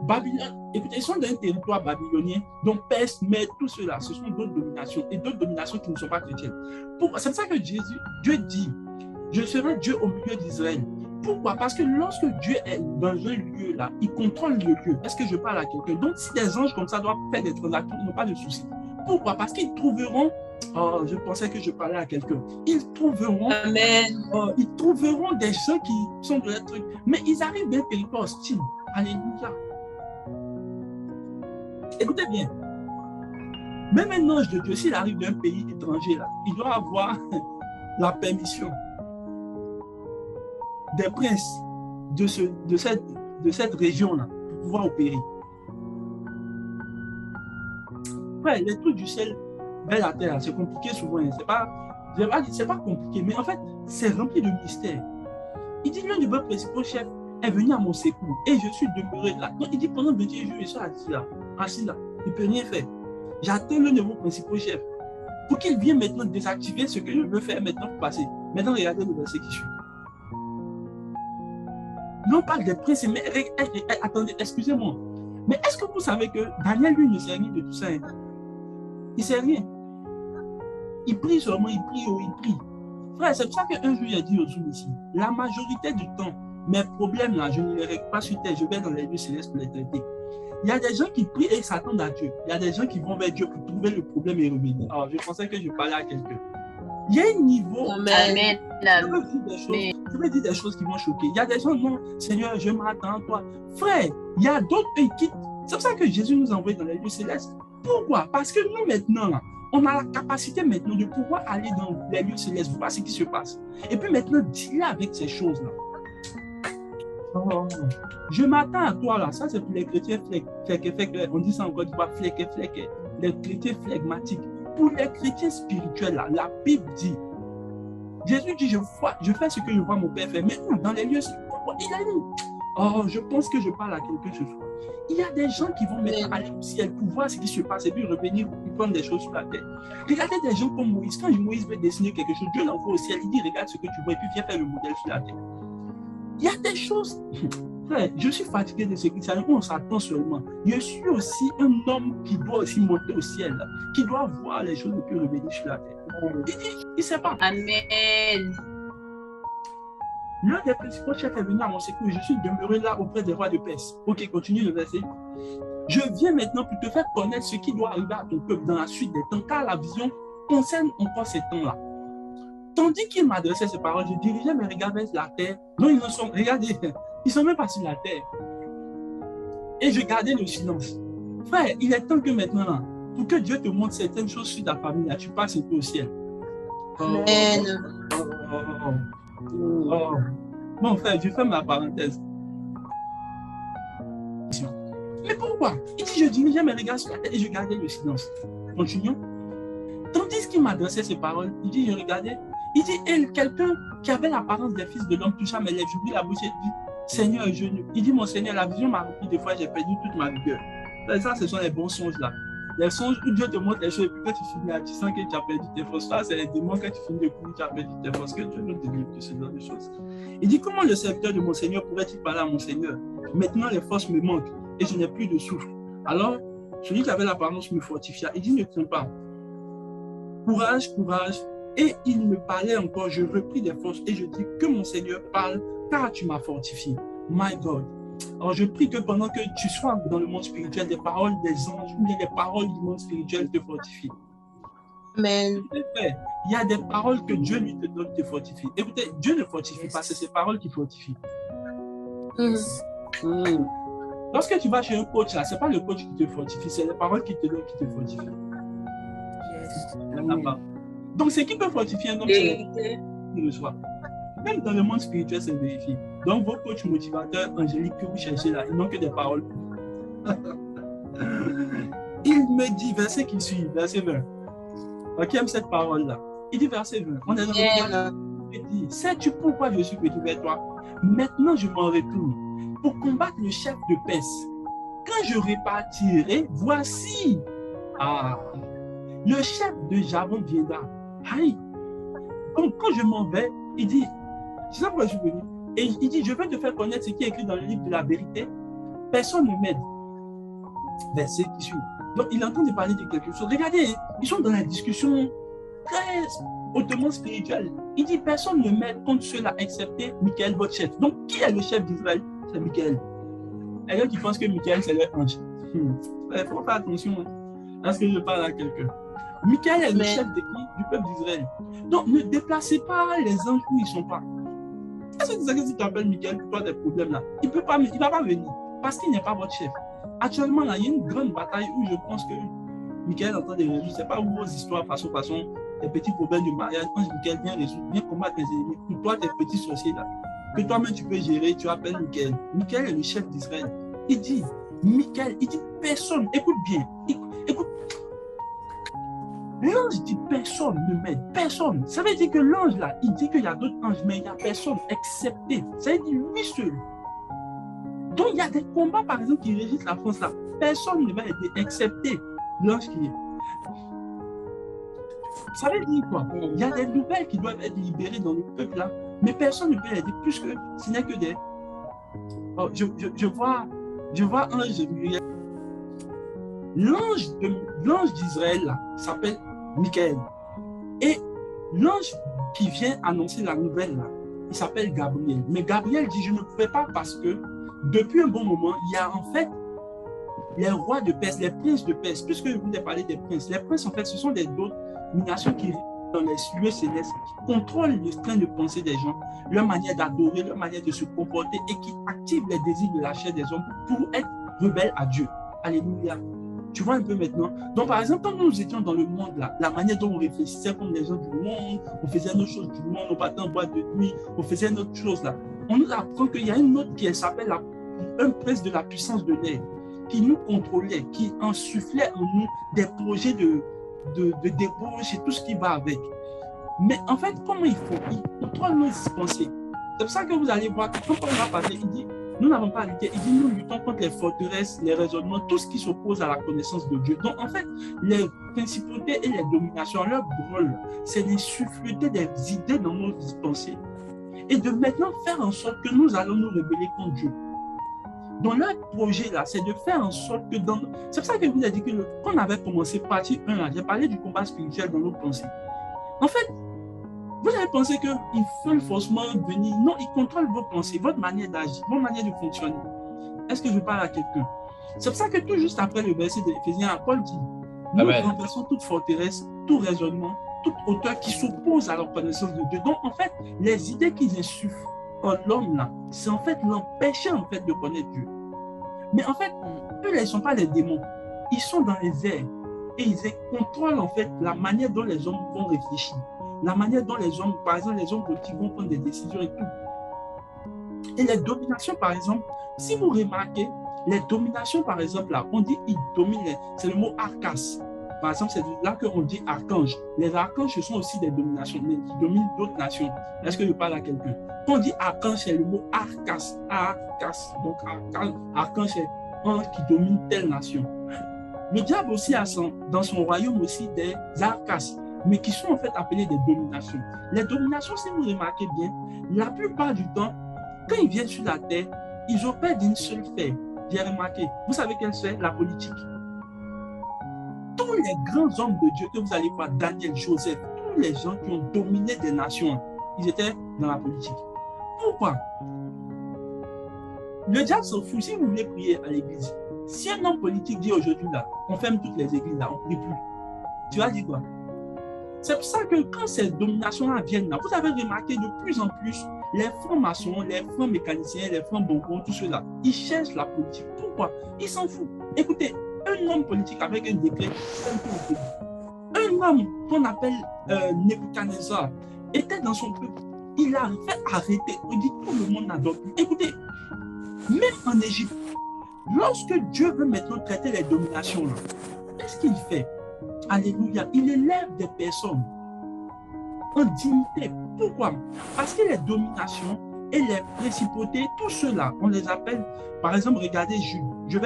Babylone, écoutez, ils sont dans un territoire babylonien, donc Perse, mais tout cela, ce sont d'autres dominations, et d'autres dominations qui ne sont pas chrétiennes. C'est pour ça que Dieu dit, je serai Dieu au milieu d'Israël. Pourquoi? Parce que lorsque Dieu est dans un lieu là, il contrôle le lieu. Est-ce que je parle à quelqu'un? Donc, si des anges comme ça doivent faire des transactions, ils n'ont pas de souci. Pourquoi? Parce qu'ils trouveront... Oh, je pensais que je parlais à quelqu'un. Ils trouveront des gens qui sont de leur truc. Mais ils arrivent d'un territoire hostile. Alléluia. Écoutez bien. Même un ange de Dieu, s'il arrive d'un pays étranger, là, il doit avoir la permission des princes de cette région-là pour pouvoir opérer. Ouais, les trucs du ciel vers la terre, c'est compliqué souvent. C'est pas compliqué, mais en fait, c'est rempli de mystères. Il dit, l'un de vos principaux chefs est venu à mon secours et je suis demeuré là. Donc, il dit, pendant 21 jours, je suis assis là. Il ne peut rien faire. J'attends l'un de vos principaux chefs pour qu'il vienne maintenant désactiver ce que je veux faire maintenant pour passer. Maintenant, regardez le verset qui suit. Là, on parle des princes, mais attendez, excusez-moi. Mais est-ce que vous savez que Daniel, lui, ne sait rien de tout ça? Hein? Il ne sait rien. Il prie seulement, il prie. Frère, c'est pour ça qu'un jour, il a dit aux hommes ici, la majorité du temps, mes problèmes là, je ne les règle pas sur terre, je vais dans les lieux célestes pour les traiter. Il y a des gens qui prient et s'attendent à Dieu. Il y a des gens qui vont vers Dieu pour trouver le problème et revenir. Alors, je pensais que je parlais à quelqu'un. Il y a un niveau. Amen. Je vais dire des choses qui vont choquer. Il y a des gens, non, Seigneur, je m'attends à toi. Frère, il y a d'autres qui. C'est pour ça que Jésus nous envoie dans les lieux célestes. Pourquoi? Parce que nous, maintenant, là, on a la capacité maintenant de pouvoir aller dans les lieux célestes, voir ce qui se passe. Et puis maintenant, dealer avec ces choses-là. Oh, je m'attends à toi, là. Ça, c'est pour les chrétiens on dit ça encore, les chrétiens flegmatiques. Pour les chrétiens spirituels, là, la Bible dit, Jésus dit, je fais ce que je vois mon Père faire. Mais où? Dans les lieux, pourquoi? Il a dit, oh, je pense que je parle à quelqu'un ce soir. Il y a des gens qui vont mettre aller au ciel pour voir ce qui se passe et puis revenir pour prendre des choses sur la terre. Regardez des gens comme Moïse. Quand Moïse veut dessiner quelque chose, Dieu l'envoie au ciel. Il dit, regarde ce que tu vois et puis viens faire le modèle sur la terre. Il y a des choses. Frère, je suis fatigué de ce christianisme où on s'attend seulement. Je suis aussi un homme qui doit aussi monter au ciel, qui doit voir les choses et puis revenir sur la terre. Il ne sait pas. Amen. L'un des principaux chefs est venu à mon secours et je suis demeuré là auprès des rois de Perse. Ok, continue le verset. Je viens maintenant pour te faire connaître ce qui doit arriver à ton peuple dans la suite des temps, car la vision concerne encore ces temps-là. Tandis qu'il m'adressait ces paroles, je dirigeais mes regards vers la terre. Non, ils ne sont, regardez, ils ne sont même pas sur la terre. Et je gardais le silence. Frère, il est temps que maintenant, là, pour que Dieu te montre certaines choses sur ta famille, là, tu passes un peu au ciel. Amen. Oh. Bon, frère, je ferme la parenthèse. Mais pourquoi? Il dit, je dirigeais mes regards sur la terre et je gardais le silence. Continuons. Tandis lorsqu'il m'adressait ces paroles, il dit, je regardais, il dit, et quelqu'un qui avait l'apparence des fils de l'homme toucha mes lèvres, j'ouvris la bouche et dit, Seigneur, il dit, mon Seigneur, la vision m'a rempli, des fois j'ai perdu toute ma vigueur. Ça, ce sont les bons songes là. Les songes où Dieu te montre les choses et puis quand tu finis là, tu sens que tu as perdu tes forces. Ça, c'est les démons quand tu finis de courir, tu as perdu tes forces, que Dieu nous délivre de ce genre de choses. Il dit, comment le serviteur de mon Seigneur pourrait-il parler à mon Seigneur? Maintenant, les forces me manquent et je n'ai plus de souffle. Alors, celui qui avait l'apparence me fortifia. Il dit, ne crains pas. Courage, courage. Et il me parlait encore, je repris des forces et je dis, que mon Seigneur parle, car tu m'as fortifié. My God. Alors, je prie que pendant que tu sois dans le monde spirituel, des paroles des anges ou bien les paroles du monde spirituel te fortifient. Amen. Il y a des paroles que Dieu lui te donne, te fortifie. Écoutez, Dieu ne fortifie pas, c'est ses paroles qui fortifient. Lorsque tu vas chez un coach, ce n'est pas le coach qui te fortifie, c'est les paroles qu'il te donne qui te fortifient. Donc, ce qui peut fortifier un homme, c'est le soir. Même dans le monde spirituel, c'est vérifié. Donc, vos coachs motivateurs angéliques que vous cherchez là, ils n'ont que des paroles. Il me dit, verset qui suit, verset 20. Qui aime cette parole-là? Il dit, verset 20. On est dans le il dit, sais-tu pourquoi je suis venu vers toi? Maintenant, je m'en retourne pour combattre le chef de Perse. Quand je repartirai, voici. Le chef de Javon viendra. Aïe. Donc, quand je m'en vais, il dit, tu sais pourquoi je suis venu? Et il dit, je veux te faire connaître ce qui est écrit dans le livre de la vérité. Personne ne m'aide. Verset qui suit. Donc, il est en train de parler de quelque chose. Regardez, ils sont dans la discussion très hautement spirituelle. Il dit, personne ne m'aide contre cela, excepté Michael, votre chef. Donc, qui est le chef d'Israël? C'est Michael. Et là, qui pense que Michael, c'est leur ange. Il faut faire attention à ce que je parle à quelqu'un. Michael est le chef de qui? Du peuple d'Israël. Donc, ne déplacez pas les anges où ils ne sont pas. Est-ce que tu sais que si tu appelles Michael pour toi des problèmes là, il ne va pas venir parce qu'il n'est pas votre chef. Actuellement, là, il y a une grande bataille où je pense que Michael est en train de résoudre. Ce n'est pas vos histoires façon, les petits problèmes de mariage. Quand Michael vient résoudre, vient combattre les ennemis. Pour toi, tes petits sorciers là, que toi-même tu peux gérer, tu appelles Michael. Michael est le chef d'Israël. Il dit, Michael, il dit personne, écoute bien, écoute. L'ange dit personne ne m'aide, personne. Ça veut dire que l'ange là, il dit qu'il y a d'autres anges, mais il n'y a personne excepté. Ça veut dire lui seul. Donc il y a des combats par exemple qui régissent la France là. Personne ne va aider excepté l'ange qui est. Ça veut dire quoi? Il y a des nouvelles qui doivent être libérées dans le peuple là, mais personne ne peut aider puisque ce n'est que des. Oh, je vois ange Muriel. L'ange d'Israël là s'appelle Michael. Et l'ange qui vient annoncer la nouvelle là, il s'appelle Gabriel. Mais Gabriel dit, je ne pouvais pas parce que depuis un bon moment, il y a en fait les rois de Perse, les princes de Perse, puisque je voulais parler des princes. Les princes, en fait, ce sont des dominations qui dans les lieux célestes, qui contrôlent le train de pensée des gens, leur manière d'adorer, leur manière de se comporter et qui activent les désirs de la chair des hommes pour être rebelles à Dieu. Alléluia. Tu vois un peu maintenant. Donc, par exemple, quand nous étions dans le monde, là, la manière dont on réfléchissait comme les gens du monde, on faisait nos choses du monde, on partait en boîte de nuit, on faisait notre chose là. On nous apprend qu'il y a une autre qui s'appelle un prince de la puissance de l'air, qui nous contrôlait, qui insufflait en nous des projets de débauche et tout ce qui va avec. Mais en fait, comment il faut? Il contrôle nos pensées. C'est pour ça que vous allez voir que quand on va parler, il dit, nous n'avons pas lutté. Il dit, nous luttons contre les forteresses, les raisonnements, tout ce qui s'oppose à la connaissance de Dieu. Donc, en fait, les principautés et les dominations, leur rôle, c'est d'insuffler des idées dans nos pensées et de maintenant faire en sorte que nous allons nous rebeller contre Dieu. Donc, leur projet, là, c'est de faire en sorte que dans... C'est pour ça que je vous ai dit que quand on avait commencé partie 1, là, j'ai parlé du combat spirituel dans nos pensées. En fait, vous avez pensé qu'ils veulent forcément venir. Non, ils contrôlent vos pensées, votre manière d'agir, votre manière de fonctionner. Est-ce que je parle à quelqu'un? C'est pour ça que tout juste après le verset d'Éphésiens, Paul dit, nous renversons toute forteresse, tout raisonnement, toute hauteur qui s'oppose à la connaissance de Dieu. Donc, en fait, les idées qu'ils insufflent en l'homme, là, c'est en fait l'empêcher en fait, de connaître Dieu. Mais en fait, eux, ils ne sont pas les démons. Ils sont dans les airs et ils contrôlent en fait la manière dont les hommes vont réfléchir. La manière dont les hommes, par exemple, les hommes politiques vont prendre des décisions et tout. Et les dominations, par exemple, si vous remarquez, les dominations, par exemple, là, on dit ils dominent, c'est le mot arcas. Par exemple, c'est de là qu'on dit archange. Les archanges, ce sont aussi des dominations, mais qui dominent d'autres nations. Est-ce que je parle à quelqu'un? Quand on dit archange, c'est le mot arcas. Arcas. Donc, archange, c'est un qui domine telle nation. Le diable aussi a dans son royaume aussi des arcas, mais qui sont en fait appelés des dominations. Les dominations, si vous remarquez bien, la plupart du temps, quand ils viennent sur la terre, ils opèrent d'une seule sphère. J'ai remarqué. Vous savez quelle sphère? La politique. Tous les grands hommes de Dieu que vous allez voir, Daniel, Joseph, tous les gens qui ont dominé des nations, ils étaient dans la politique. Pourquoi? Le diable s'en fout. Si vous voulez prier à l'église, si un homme politique dit aujourd'hui là, on ferme toutes les églises là, on ne prie plus, tu vas dire quoi? C'est pour ça que quand ces dominations-là viennent là, vous avez remarqué de plus en plus les francs-maçons, les francs mécaniciens, les francs bonbons, tout cela, ils cherchent la politique. Pourquoi? Ils s'en foutent. Écoutez, un homme politique avec un décret, un homme qu'on appelle Nebuchadnezzar était dans son peuple. Il a fait arrêter. On dit tout le monde n'adore plus. Écoutez, même en Égypte, lorsque Dieu veut maintenant traiter les dominations, qu'est-ce qu'il fait? Alléluia. Il élève des personnes en dignité. Pourquoi? Parce que les dominations et les principautés, tout cela, on les appelle, par exemple, regardez Jude. Je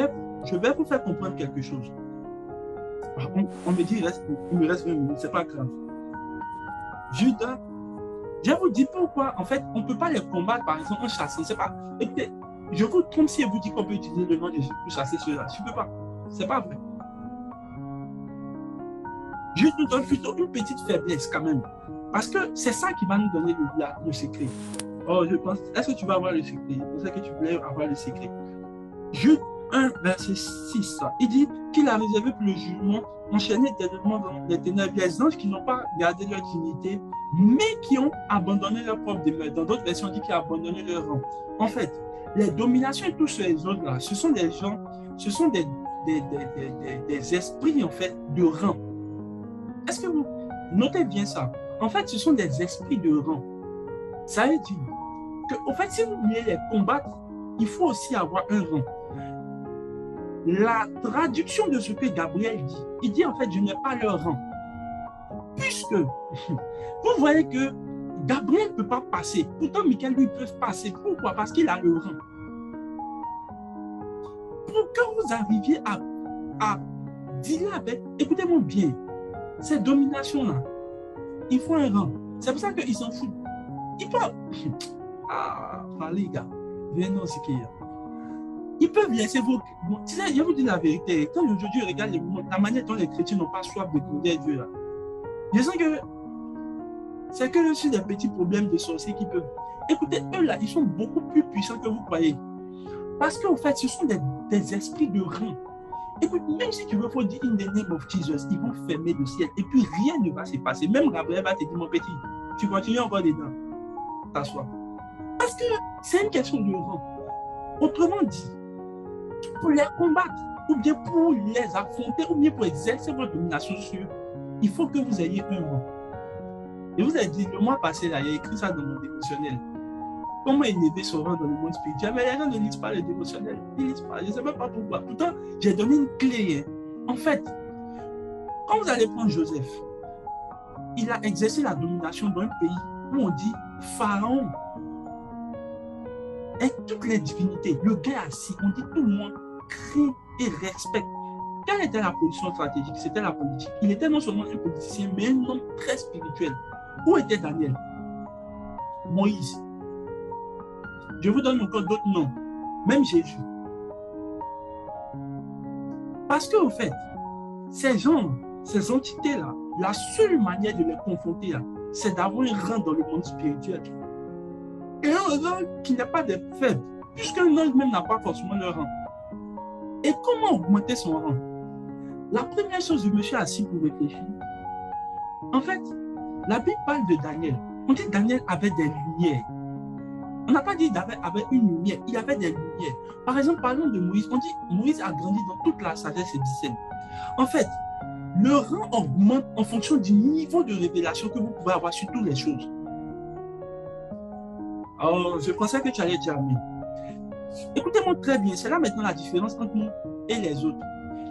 vais vous faire comprendre quelque chose. On me dit, il me reste 20 minutes, c'est pas grave. Jude, je vous dis pourquoi, en fait, on ne peut pas les combattre, par exemple, en chassant. C'est pas. Écoutez, je vous trompe si je vous dis qu'on peut utiliser le nom de Jésus pour chasser cela. Je ne peux pas. C'est pas vrai. Jude nous donne plutôt une petite faiblesse quand même. Parce que c'est ça qui va nous donner le secret. Oh, je pense, est-ce que tu vas avoir le secret? Je pensais que tu voulais avoir le secret. Jude 1, verset 6, il dit qu'il a réservé pour le jugement, enchaîné éternellement dans les ténèbres, les anges qui n'ont pas gardé leur dignité, mais qui ont abandonné leur propre demeure. Dans d'autres versions, on dit qu'ils ont abandonné leur rang. En fait, les dominations et tous ces autres-là, ce sont des gens, ce sont des esprits en fait de rang. Est-ce que vous notez bien ça? En fait, ce sont des esprits de rang. Ça veut dire que, en fait, si vous voulez les combattre, il faut aussi avoir un rang. La traduction de ce que Gabriel dit, il dit en fait, je n'ai pas leur rang. Puisque, vous voyez que Gabriel ne peut pas passer. Pourtant, Michael, lui, peut passer. Pourquoi? Parce qu'il a le rang. Pour que vous arriviez à dealer avec, écoutez-moi bien, ces dominations-là, il faut un rang. C'est pour ça qu'ils s'en foutent. Ils peuvent. Ah, les gars, venez aussi qu'il y a. Ils peuvent laisser vos. Je vous dis la vérité. Quand aujourd'hui, je regarde la manière dont les chrétiens n'ont pas soif de connaître Dieu, là, je sens que c'est que sur des petits problèmes de sorciers qui peuvent. Écoutez, eux là, ils sont beaucoup plus puissants que vous croyez. Parce qu'en fait, ce sont des esprits de rang. Écoute, même si tu veux, faut dire in the name of Jesus, ils vont fermer le ciel et puis rien ne va se passer. Même Gabriel va te dire, mon petit, tu continues encore dedans. T'assois. Parce que c'est une question de rang. Autrement dit, pour les combattre, ou bien pour les affronter, ou bien pour exercer votre domination sur eux, il faut que vous ayez un rang. Et vous avez dit, le mois passé, là, il y a écrit ça dans mon dévotionnel. Comment élever son rang dans le monde spirituel? Mais les gens ne lisent pas le dévotionnel. Ils ne lisent pas. Je ne sais même pas pourquoi. Pourtant, j'ai donné une clé. En fait, quand vous allez prendre Joseph, il a exercé la domination dans un pays où on dit Pharaon et toutes les divinités. Le gars assis, on dit tout le monde craint et respecte. Quelle était la position stratégique? C'était la politique. Il était non seulement un politicien, mais un homme très spirituel. Où était Daniel? Moïse. Je vous donne encore d'autres noms. Même Jésus. Parce qu'en fait, ces gens, ces entités-là, la seule manière de les confronter, c'est d'avoir un rang dans le monde spirituel. Et un rang qui n'est pas des faibles, puisqu'un ange même n'a pas forcément le rang. Et comment augmenter son rang? La première chose, je me suis assis pour réfléchir. En fait, la Bible parle de Daniel. On dit que Daniel avait des lumières. On n'a pas dit qu'il avait une lumière, il avait des lumières. Par exemple, parlons de Moïse. On dit que Moïse a grandi dans toute la sagesse égyptienne. En fait, le rang augmente en fonction du niveau de révélation que vous pouvez avoir sur toutes les choses. Oh, je pensais que tu allais dire amen. Écoutez-moi très bien, c'est là maintenant la différence entre nous et les autres.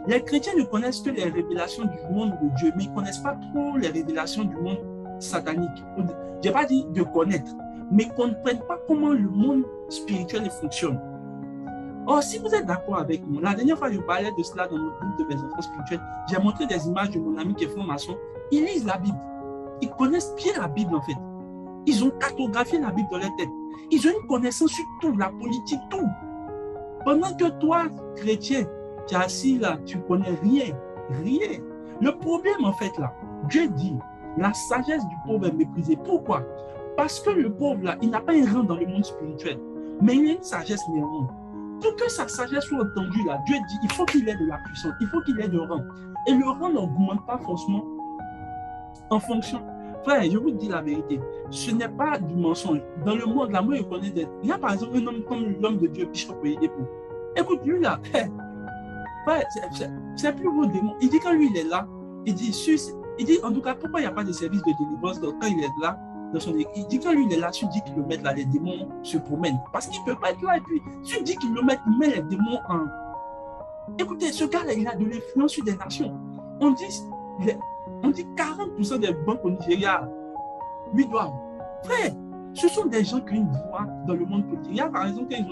Les chrétiens ne connaissent que les révélations du monde de Dieu, mais ils ne connaissent pas trop les révélations du monde satanique. Je n'ai pas dit de connaître, mais ils ne comprennent pas comment le monde spirituel fonctionne. Or, si vous êtes d'accord avec moi, la dernière fois je parlais de cela dans notre groupe de mes enfants spirituels, j'ai montré des images de mon ami qui est franc-maçon. Ils lisent la Bible. Ils connaissent bien la Bible en fait. Ils ont cartographié la Bible dans leur tête. Ils ont une connaissance sur tout, la politique, tout. Pendant que toi, chrétien, tu es assis là, tu ne connais rien. Rien. Le problème en fait là, Dieu dit, la sagesse du pauvre est méprisée. Pourquoi? Parce que le pauvre là, il n'a pas un rang dans le monde spirituel, mais il a une sagesse néanmoins. Pour que sa sagesse soit entendue là, Dieu dit, il faut qu'il ait de la puissance, il faut qu'il ait de rang. Et le rang n'augmente pas forcément en fonction. Frère, je vous dis la vérité, ce n'est pas du mensonge. Dans le monde, là, moi, je connais des... Il y a par exemple un homme comme l'homme de Dieu, Bishop Oyedepo. Écoute, lui là, c'est plus beau démon. Il dit quand lui, il est là, il dit en tout cas, pourquoi il n'y a pas de service de délivrance quand il est là, dans son équipe. Il dit quand lui, il est là, sur 10 km, là, les démons se promènent. Parce qu'il ne peut pas être là. Et puis, sur 10 km, il met les démons en... Écoutez, ce gars-là, il a de l'influence sur des nations. On dit 40% des banques au Nigeria lui doivent. Frère, ce sont des gens qui ont une voix dans le monde politique. Il y a par exemple, il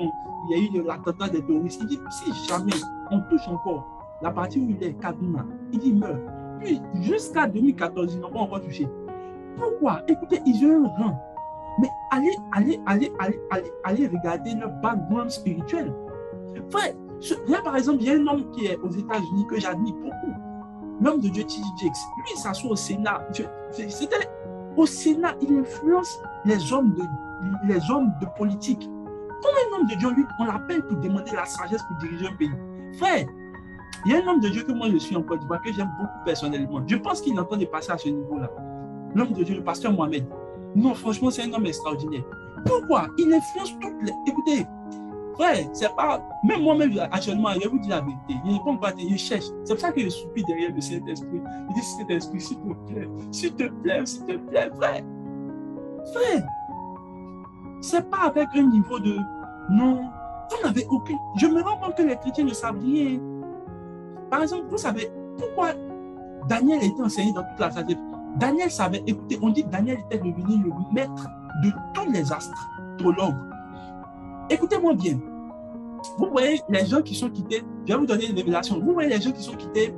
y a eu l'attentat des terroristes. Il dit, si jamais on touche encore la partie où il est, Kaduna, il dit, meurt. Puis, jusqu'à 2014, ils n'ont pas encore touché. Pourquoi? Écoutez, ils ont un rang. Mais allez regarder leur background spirituel. Frère, là, par exemple, il y a un homme qui est aux États-Unis que j'admire beaucoup. L'homme de Dieu, T.D. Jakes. Lui, il s'assoit au Sénat. C'était au Sénat, il influence les hommes de politique. Comme un homme de Dieu, lui, on l'appelle pour demander la sagesse pour diriger un pays. Frère, il y a un homme de Dieu que moi, je suis en Côte d'Ivoire, que j'aime beaucoup personnellement. Je pense qu'il est en train de passer à ce niveau-là. L'homme de Dieu, le pasteur Mohamed. Non, franchement, c'est un homme extraordinaire. Pourquoi? Il influence toutes les... Écoutez, frère, c'est pas... Même moi-même, actuellement, je vous dis la vérité. Je ne réponds pas, je cherche. C'est pour ça que je soupire derrière le Saint-Esprit. Je dis, Saint-Esprit, s'il te plaît, s'il te plaît, s'il te plaît, frère. Frère, c'est pas avec un niveau de... Non, vous n'avez aucune... Je me rends compte que les chrétiens ne savent rien. Par exemple, vous savez pourquoi Daniel a été enseigné dans toute la sagesse. Daniel savait, écoutez, on dit que Daniel était devenu le maître de tous les astrologues. Écoutez-moi bien. Vous voyez les gens qui sont quittés, je vais vous donner une révélation. Vous voyez les gens qui sont quittés,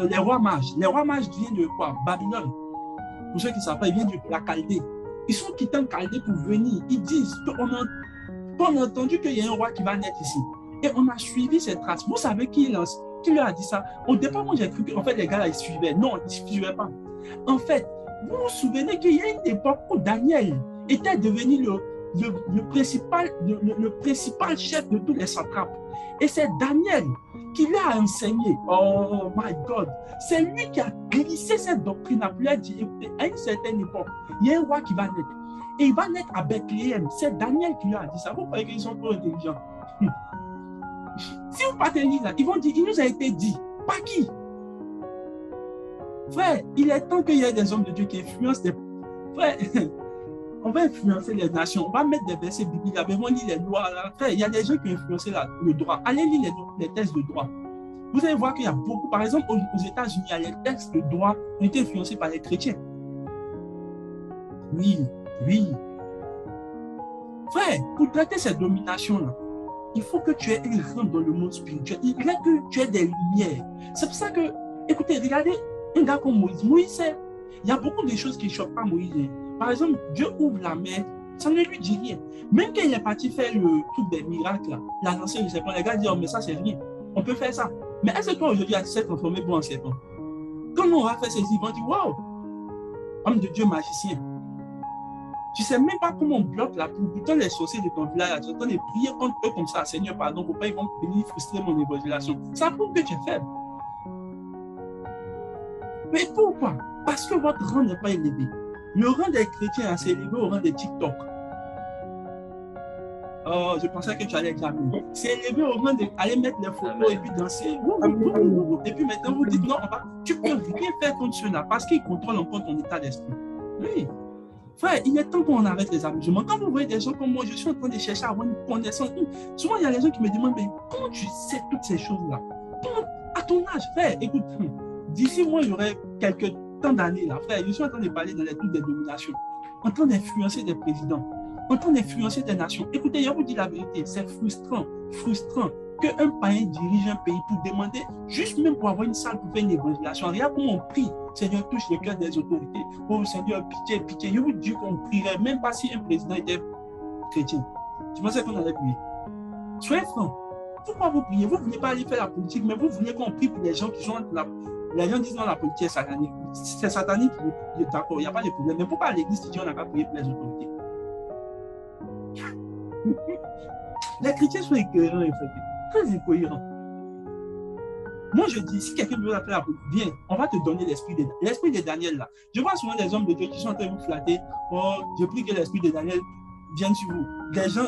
les rois mages. Les rois mages viennent de quoi? Babylone. Pour ceux qui ne savent pas, ils viennent de la Chaldée. Ils sont quittés en Chaldée pour venir. Ils disent qu'on a entendu qu'il y a un roi qui va naître ici. Et on a suivi ces traces. Vous savez qui leur a dit ça? Au départ, moi, j'ai cru qu'en fait, les gars, là, ils suivaient. Non, ils ne suivaient pas. En fait, vous vous souvenez qu'il y a une époque où Daniel était devenu le principal chef de tous les satrapes. Et c'est Daniel qui lui a enseigné. Oh my God! C'est lui qui a glissé cette doctrine. Il lui a dit, écoutez, à une certaine époque, il y a un roi qui va naître. Et il va naître à Bethléem. C'est Daniel qui lui a dit ça. Vous croyez qu'ils sont trop intelligents? Si vous partez lire là, ils vont dire, il nous a été dit. Par qui? Frère, il est temps qu'il y ait des hommes de Dieu qui influencent des... Frère, on va influencer les nations, on va mettre des versets bibliques là, mais on lit les lois là. Frère, il y a des gens qui ont influencé le droit. Allez lire les textes de droit. Vous allez voir qu'il y a beaucoup, par exemple, aux États-Unis, les textes de droit ont été influencés par les chrétiens. Oui. Frère, pour traiter cette domination-là, il faut que tu aies une rang dans le monde spirituel. Il faut que tu aies des lumières. C'est pour ça que, écoutez, regardez, un gars comme Moïse. Moïse, il y a beaucoup de choses qui ne choquent pas Moïse. Par exemple, Dieu ouvre la mer, ça ne lui dit rien. Même quand il est parti faire le truc des miracles, là, la lancée du serpent, les gars disent, oh, mais ça, c'est rien. On peut faire ça. Mais est-ce que toi, aujourd'hui, tu sais transformer bon en serpent? Quand on va faire ceci, ils vont dire, waouh, homme de Dieu magicien. Tu ne sais même pas comment on bloque la poule. Pourtant, les sorciers de ton village, tu entends les prier contre eux comme ça, Seigneur, pardon, pour pas ils vont venir frustrer mon évangélisation. Ça prouve que tu es faible. Mais pourquoi? Parce que votre rang n'est pas élevé. Le rang des chrétiens s'est élevé au rang des TikTok. Oh, je pensais que tu allais examiner. C'est élevé au rang d'aller mettre les photos et puis danser. Et puis maintenant, vous dites non, tu ne peux rien faire contre cela parce qu'ils contrôlent encore ton état d'esprit. Oui. Frère, il est temps qu'on arrête les amusements. Quand vous voyez des gens comme moi, je suis en train de chercher à avoir une connaissance. Souvent, il y a des gens qui me demandent, mais comment tu sais toutes ces choses-là? À ton âge, frère, écoute, d'ici moi, j'aurai quelques temps d'années, là, frère, je suis en train de parler dans les trucs des dominations, en train d'influencer des présidents, en train d'influencer des nations. Écoutez, je vous dis la vérité, c'est frustrant qu'un païen dirige un pays pour demander, juste même pour avoir une salle pour faire une évangélisation. Regarde comment on prie. Seigneur, touche le cœur des autorités. Oh Seigneur, pitié, pitié. Je vous dis qu'on ne prierait même pas si un président était chrétien. Tu pensais qu'on allait prier? Soyez francs. Pourquoi vous priez? Vous ne voulez pas aller faire la politique, mais vous voulez qu'on prie pour les gens qui sont là. Les gens disent non, la politique est satanique. C'est satanique, d'accord, il n'y a pas de problème. Mais pourquoi à l'église, on n'a pas prié pour les autorités? Les chrétiens sont écœurants, en fait. Très incohérents. Moi, je dis, si quelqu'un veut faire la politique, viens, on va te donner l'esprit de Daniel là. Je vois souvent des hommes de Dieu qui sont en train de vous flatter. Oh, je prie que l'esprit de Daniel vienne sur vous. Des gens,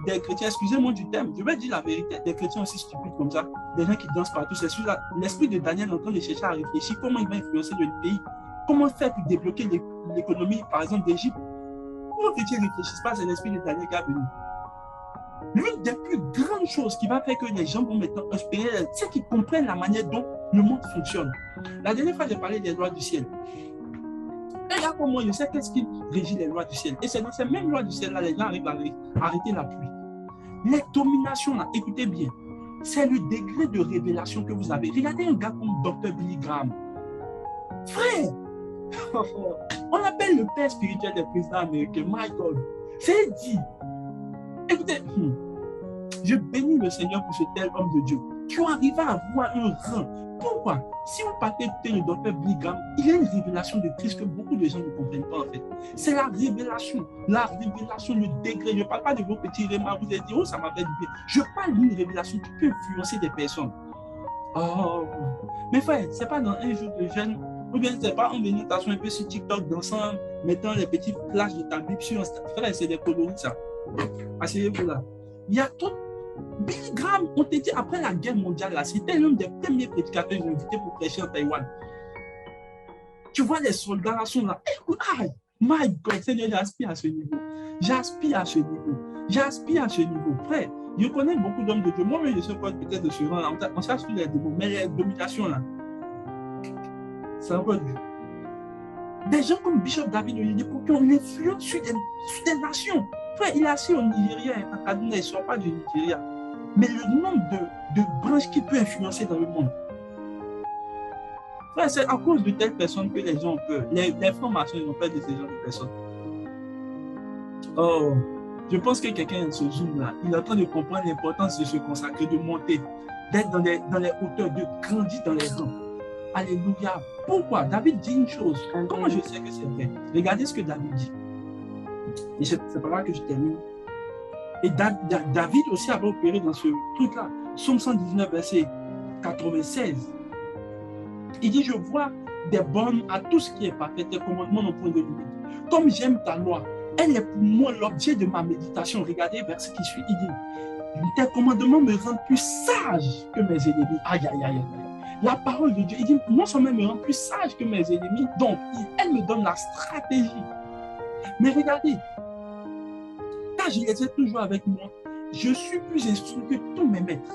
des chrétiens, excusez-moi du terme, je vais dire la vérité, des chrétiens aussi stupides comme ça, des gens qui dansent partout, c'est celui-là. L'esprit de Daniel est en train de chercher à réfléchir comment il va influencer le pays, comment faire pour débloquer l'économie, par exemple, d'Égypte. Pourquoi les chrétiens ne réfléchissent pas, c'est l'esprit de Daniel qui est venu. L'une des plus grandes choses qui va faire que les gens vont maintenant espérer, c'est qu'ils comprennent la manière dont le monde fonctionne. La dernière fois, j'ai parlé des lois du ciel. Et là, pour moi, je sais qu'est-ce qui régit les lois du ciel. Et c'est dans ces mêmes lois du ciel-là, les gens arrivent à arrêter la pluie. Les dominations, là, écoutez bien, c'est le degré de révélation que vous avez. Regardez un gars comme Dr. Billy Graham. Frère, on l'appelle le père spirituel des présidents américains. My God, c'est dit. Écoutez, je bénis le Seigneur pour ce tel homme de Dieu qui arrive à avoir un rang. Pourquoi? Si vous partez écouter le docteur Billy Graham, il y a une révélation de Christ que beaucoup de gens ne comprennent pas en fait. C'est la révélation, le degré. Je ne parle pas de vos petits remarques, vous allez dire, oh ça m'a fait du bien. Je parle d'une révélation qui peut influencer des personnes. Oh, mais frère, ce n'est pas dans un jour de jeûne, ou bien ce n'est pas en méditation un peu sur TikTok dansant, mettant les petits flashs de ta Bible sur Instagram. Frère, c'est des coloris ça. Asseyez-vous là. Il y a tout. Billy Graham, on te dit après la guerre mondiale, c'était l'un des premiers prédicateurs invités pour prêcher en Taïwan. Tu vois, les soldats là sont là. Hey, my God, Seigneur, j'aspire à ce niveau. J'aspire à ce niveau. J'aspire à ce niveau. Frère, je connais beaucoup d'hommes de Dieu. Moi-même, je sais pas peut-être de ce rang là. On cherche sur les démons, mais les dominations là, c'est encore Dieu. Des gens comme Bishop David Oyedepo qui ont l'influence sur des nations. Frère, il est assis au Nigeria, à Kaduna, il ne sort pas du Nigeria. Mais le nombre de branches qu'il peut influencer dans le monde. Frère, c'est à cause de telles personnes que les gens ont peur. Les formations, ils ont peur de ces gens de personnes. Oh, je pense que quelqu'un se zoom là. Il est en train de comprendre l'importance de se consacrer, de monter, d'être dans les hauteurs, de grandir dans les rangs. Alléluia. Pourquoi? David dit une chose. Comment je sais que c'est vrai? Regardez ce que David dit. Et c'est par là que je termine. Et David aussi avait opéré dans ce truc-là. Psaume 119, verset 96. Il dit, je vois des bornes à tout ce qui est parfait, tes commandements n'ont point de limite. Comme j'aime ta loi, elle est pour moi l'objet de ma méditation. Regardez le verset qui suit. Il dit, tes commandements me rendent plus sage que mes ennemis. Aïe, aïe, aïe, aïe. La parole de Dieu, il dit, non seulement me rend plus sage que mes ennemis, donc elle me donne la stratégie. Mais regardez, quand je les ai toujours avec moi, je suis plus instruit que tous mes maîtres.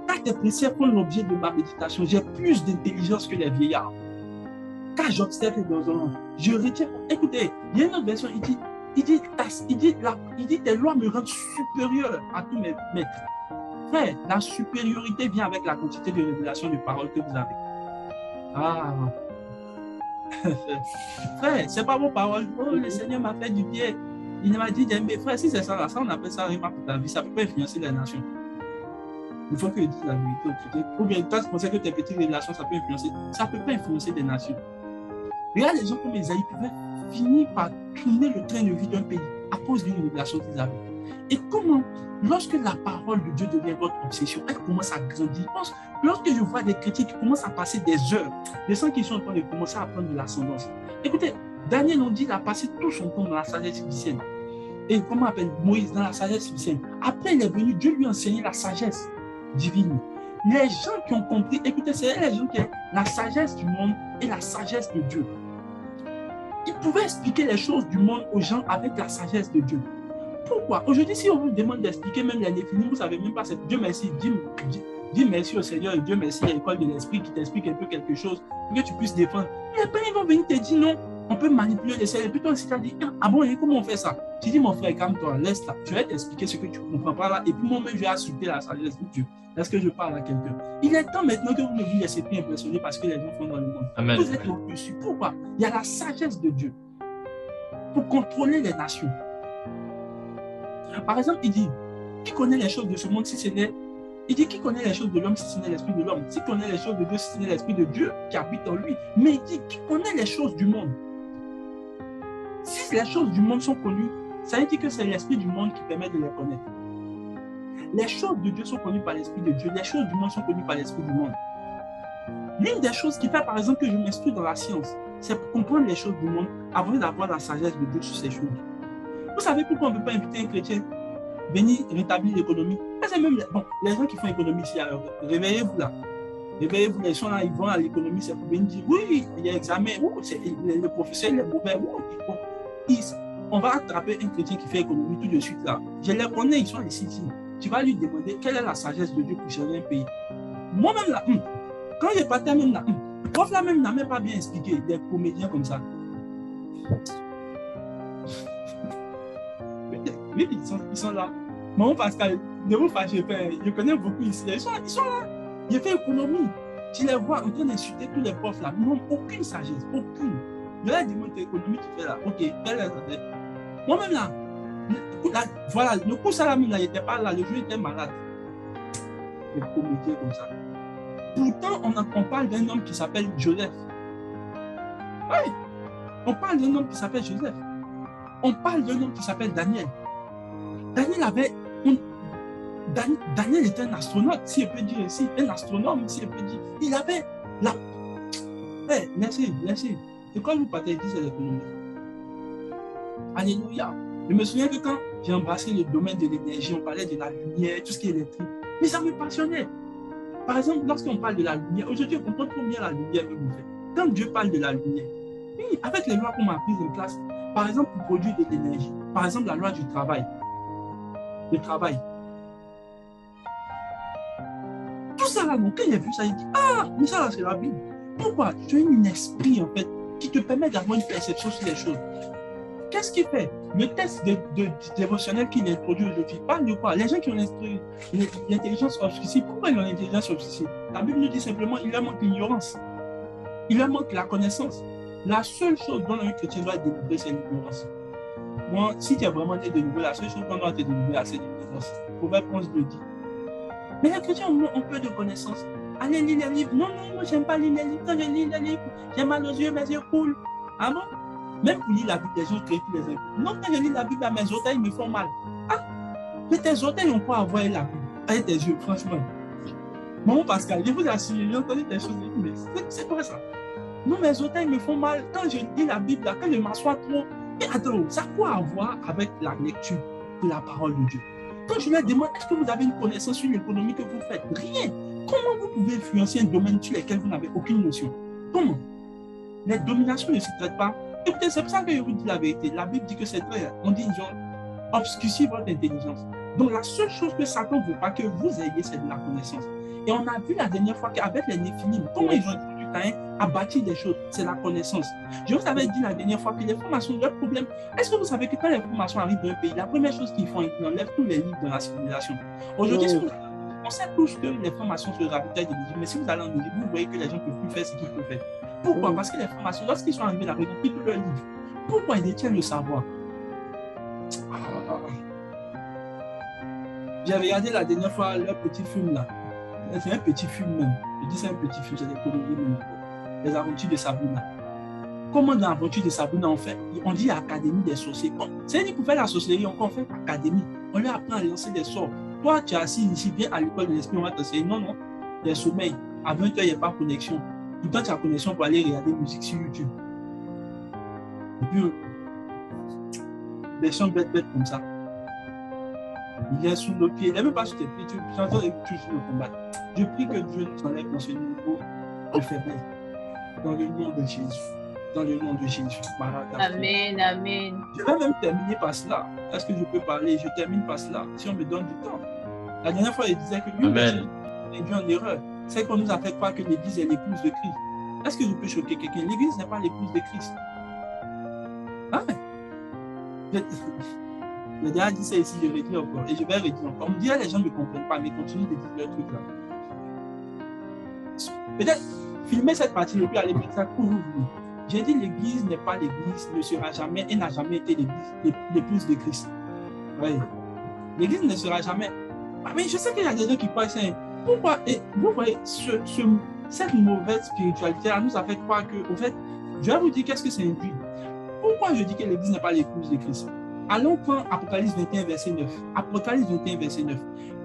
Quand tes préceptes font l'objet de ma méditation, j'ai plus d'intelligence que les vieillards. Quand j'observe dans un je retiens. Écoutez, il y a une autre version, il dit tes lois me rendent supérieur à tous mes maîtres. Frère, la supériorité vient avec la quantité de révélation de paroles que vous avez. Ah. Frère, ce n'est pas vos paroles. Oh, le Seigneur m'a fait du bien. Il m'a dit d'aimer. Frère, si c'est ça, là, ça on appelle ça rima pour ta vie. Ça ne peut pas influencer les nations. Il faut que je dise la vérité. Ou bien toi, tu pensais que tes petites relations, ça peut influencer. Ça ne peut pas influencer des nations. Regarde les gens comme Esaïe pouvaient finir par tourner le train de vie d'un pays à cause d'une relation qu'ils avaient. Et comment, lorsque la parole de Dieu devient votre obsession, elle commence à grandir. Lorsque je vois des chrétiens qui commencent à passer des heures, je sens qu'ils sont en train de commencer à prendre de l'ascendance. Écoutez, Daniel, on dit, il a passé tout son temps dans la sagesse égyptienne. Et comment on appelle Moïse dans la sagesse égyptienne. Après, il est venu, Dieu lui a enseigné la sagesse divine. Les gens qui ont compris, écoutez, c'est les gens qui ont la sagesse du monde et la sagesse de Dieu. Ils pouvaient expliquer les choses du monde aux gens avec la sagesse de Dieu. Pourquoi? Aujourd'hui, si on vous demande d'expliquer même les définitions, vous ne savez même pas, c'est Dieu merci, Dis merci au Seigneur et Dieu merci à l'école de l'esprit qui t'explique un peu quelque chose pour que tu puisses défendre. Et après, ils vont venir te dire non, on peut manipuler les cerveaux. Et puis toi aussi, tu as dit, ah bon, et comment on fait ça? Tu dis, mon frère, calme-toi, laisse là. Je vais t'expliquer ce que tu ne comprends pas là. Et puis moi-même, je vais insulter la sagesse de Dieu. Est-ce que je parle à quelqu'un? Il est temps maintenant que vous ne vous laissez plus impressionner parce que les gens font dans le monde. Amen. Vous êtes au-dessus. Pourquoi? Il y a la sagesse de Dieu pour contrôler les nations. Par exemple, il dit, qui connaît les choses de ce monde si ce n'est... Il dit, qui connaît les choses de l'homme si ce n'est l'esprit de l'homme? Qui connaît les choses de Dieu si ce n'est l'esprit de Dieu qui habite en lui? Mais il dit, qui connaît les choses du monde? Si les choses du monde sont connues, ça veut dire que c'est l'esprit du monde qui permet de les connaître. Les choses de Dieu sont connues par l'esprit de Dieu. Les choses du monde sont connues par l'esprit du monde. L'une des choses qui fait, par exemple, que je m'instruis dans la science, c'est pour comprendre les choses du monde avant d'avoir la sagesse de Dieu sur ces choses. Vous savez pourquoi on ne peut pas inviter un chrétien venir rétablir l'économie? C'est même les gens qui font économie ici, alors réveillez-vous là. Réveillez-vous, les gens là, ils vont à l'économie, c'est pour venir dire oui, il y a examen, le professeur il est mauvais, on va attraper un chrétien qui fait économie tout de suite là. Je les connais, ils sont ici. Tu vas lui demander quelle est la sagesse de Dieu pour gérer un pays. Moi-même là, quand je partais même là, le prof là même n'a même pas bien expliqué, des comédiens comme ça. Oui, ils sont là. Maman Pascal, ne vous fâchez pas, je connais beaucoup ici, ils sont là. J'ai fait économie. Tu les vois en train d'insulter tous les profs là, ils n'ont aucune sagesse, aucune. Je leur demande l'économie tu fais là, ok, quelle est la sagesse? Moi-même là, voilà, le coup ça là, il n'était pas là, le jeu était malade. Les comédiens comme ça. Pourtant, on parle d'un homme qui s'appelle Joseph. Oui, on parle d'un homme qui s'appelle Joseph. On parle d'un homme qui s'appelle Daniel. Daniel était un astronaute, si je peux dire ici, un astronome, si je peux dire. Il avait la... Merci. Et quand vous partez ici, c'est l'économie. Alléluia. Je me souviens que quand j'ai embrassé le domaine de l'énergie, on parlait de la lumière, tout ce qui est électrique. Mais ça me passionnait. Par exemple, lorsqu'on parle de la lumière, aujourd'hui, on comprend trop bien la lumière que vous faites. Quand Dieu parle de la lumière, oui, avec les lois qu'on m'a apprises en classe, par exemple, pour produire de l'énergie, par exemple, la loi du travail. Le travail. Tout ça là, donc, quand j'ai vu ça, il dit, mais ça là, c'est la Bible. Pourquoi? Tu as un esprit, en fait, qui te permet d'avoir une perception sur les choses. Qu'est-ce qu'il fait? Le test de dévotionnel qu'il introduit aujourd'hui parle de quoi? Les gens qui ont l'intelligence obscurcie, pourquoi ils ont l'intelligence obscurcie? La Bible nous dit simplement qu'il leur manque l'ignorance. Il leur manque la connaissance. La seule chose dont un chrétien doit délivrer, c'est l'ignorance. Moi, si tu es vraiment né de nouveau, la seule chose qu'on doit te délivrer, c'est l'ignorance. Proverbe 11 le dit. Mais les chrétiens ont peu de connaissances. Allez lire les livres. Non, moi, j'aime pas lire les livres. Quand je lis les livres, j'ai mal aux yeux, mes yeux coulent. Ah bon? Même pour lire la Bible, les gens créent tous les yeux. Non, quand je lis la Bible, mes orteils me font mal. Mais tes orteils n'ont pas à voir la Bible avec tes yeux, franchement. Maman Pascal, je vous assure, j'ai entendu des choses, mais c'est quoi ça? Non, mes orteils me font mal. Quand je lis la Bible, quand je m'assois trop, mais attends, ça a quoi à voir avec la lecture de la parole de Dieu? Quand je leur demande, est-ce que vous avez une connaissance sur l'économie que vous faites? Rien. Comment vous pouvez influencer un domaine sur lequel vous n'avez aucune notion? Comment? Les dominations ne se traitent pas. Écoutez, c'est pour ça que je vous dis la vérité. La Bible dit que c'est vrai. On dit, genre, obscurcit votre intelligence. Donc, la seule chose que Satan ne veut pas que vous ayez, c'est de la connaissance. Et on a vu la dernière fois qu'avec les Néphilim, comment ils ont introduit Caïn à bâtir des choses, c'est la connaissance. Je vous avais dit la dernière fois que les formations, leur problème, est-ce que vous savez que quand les formations arrivent dans un pays, la première chose qu'ils font, ils enlèvent tous les livres de la civilisation. Aujourd'hui, on sait tous que les formations se ravitaillent de Égypte, mais si vous allez en Égypte, vous voyez que les gens ne peuvent plus faire ce qu'ils peuvent faire. Pourquoi? Parce que les formations, lorsqu'ils sont arrivés là-bas, ils ont pris tous leurs livres. Pourquoi ils détiennent le savoir? J'ai regardé la dernière fois leur petit film là. C'est un petit film même. Je dis c'est un petit film, c'est des coloris même. Les aventures de Sabrina. Comment dans l'aventure de Sabrina on fait? On dit académie des sorciers. C'est-à-dire pour faire la sorcellerie, on fait académie. On leur apprend à lancer des sorts. Toi, tu es assis ici, bien à l'école de l'esprit, on va t'enseigner. Non, les sommeils. À 20h, il n'y a pas de connexion. Pourtant, tu as connexion pour aller regarder musique sur YouTube. Et puis, des chants bêtes comme ça. Il vient sous nos pieds. Il n'est même pas sur tes pieds. Tu entends toujours le combat. Je prie que Dieu nous enlève dans ce niveau de faiblesse. Dans le nom de Jésus. Dans le nom de Jésus. Amen, amen. Je vais même terminer par cela. Est-ce que je peux parler? Je termine par cela. Si on me donne du temps. La dernière fois, il disait que induit en erreur. C'est qu'on nous a fait croire que l'Église est l'épouse de Christ. Est-ce que je peux choquer quelqu'un? L'Église n'est pas l'épouse de Christ. Ah ouais. Le dernier dit ça ici, je vais dire encore. Et je vais redire encore. On me dit, les gens ne comprennent pas, mais continuent de dire leur truc là. Peut-être filmer cette partie et puis aller mettre ça pour vous. J'ai dit l'Église n'est pas l'Église, ne sera jamais et n'a jamais été l'épouse de Christ. Oui. L'Église ne sera jamais. Ah, mais je sais qu'il y a des gens qui pensent. Pourquoi? Et vous voyez, cette mauvaise spiritualité nous a fait croire que, au fait, je vais vous dire qu'est-ce que c'est induit. Pourquoi je dis que l'Église n'est pas l'épouse de Christ? Allons prendre Apocalypse 21, verset 9. Apocalypse 21, verset 9.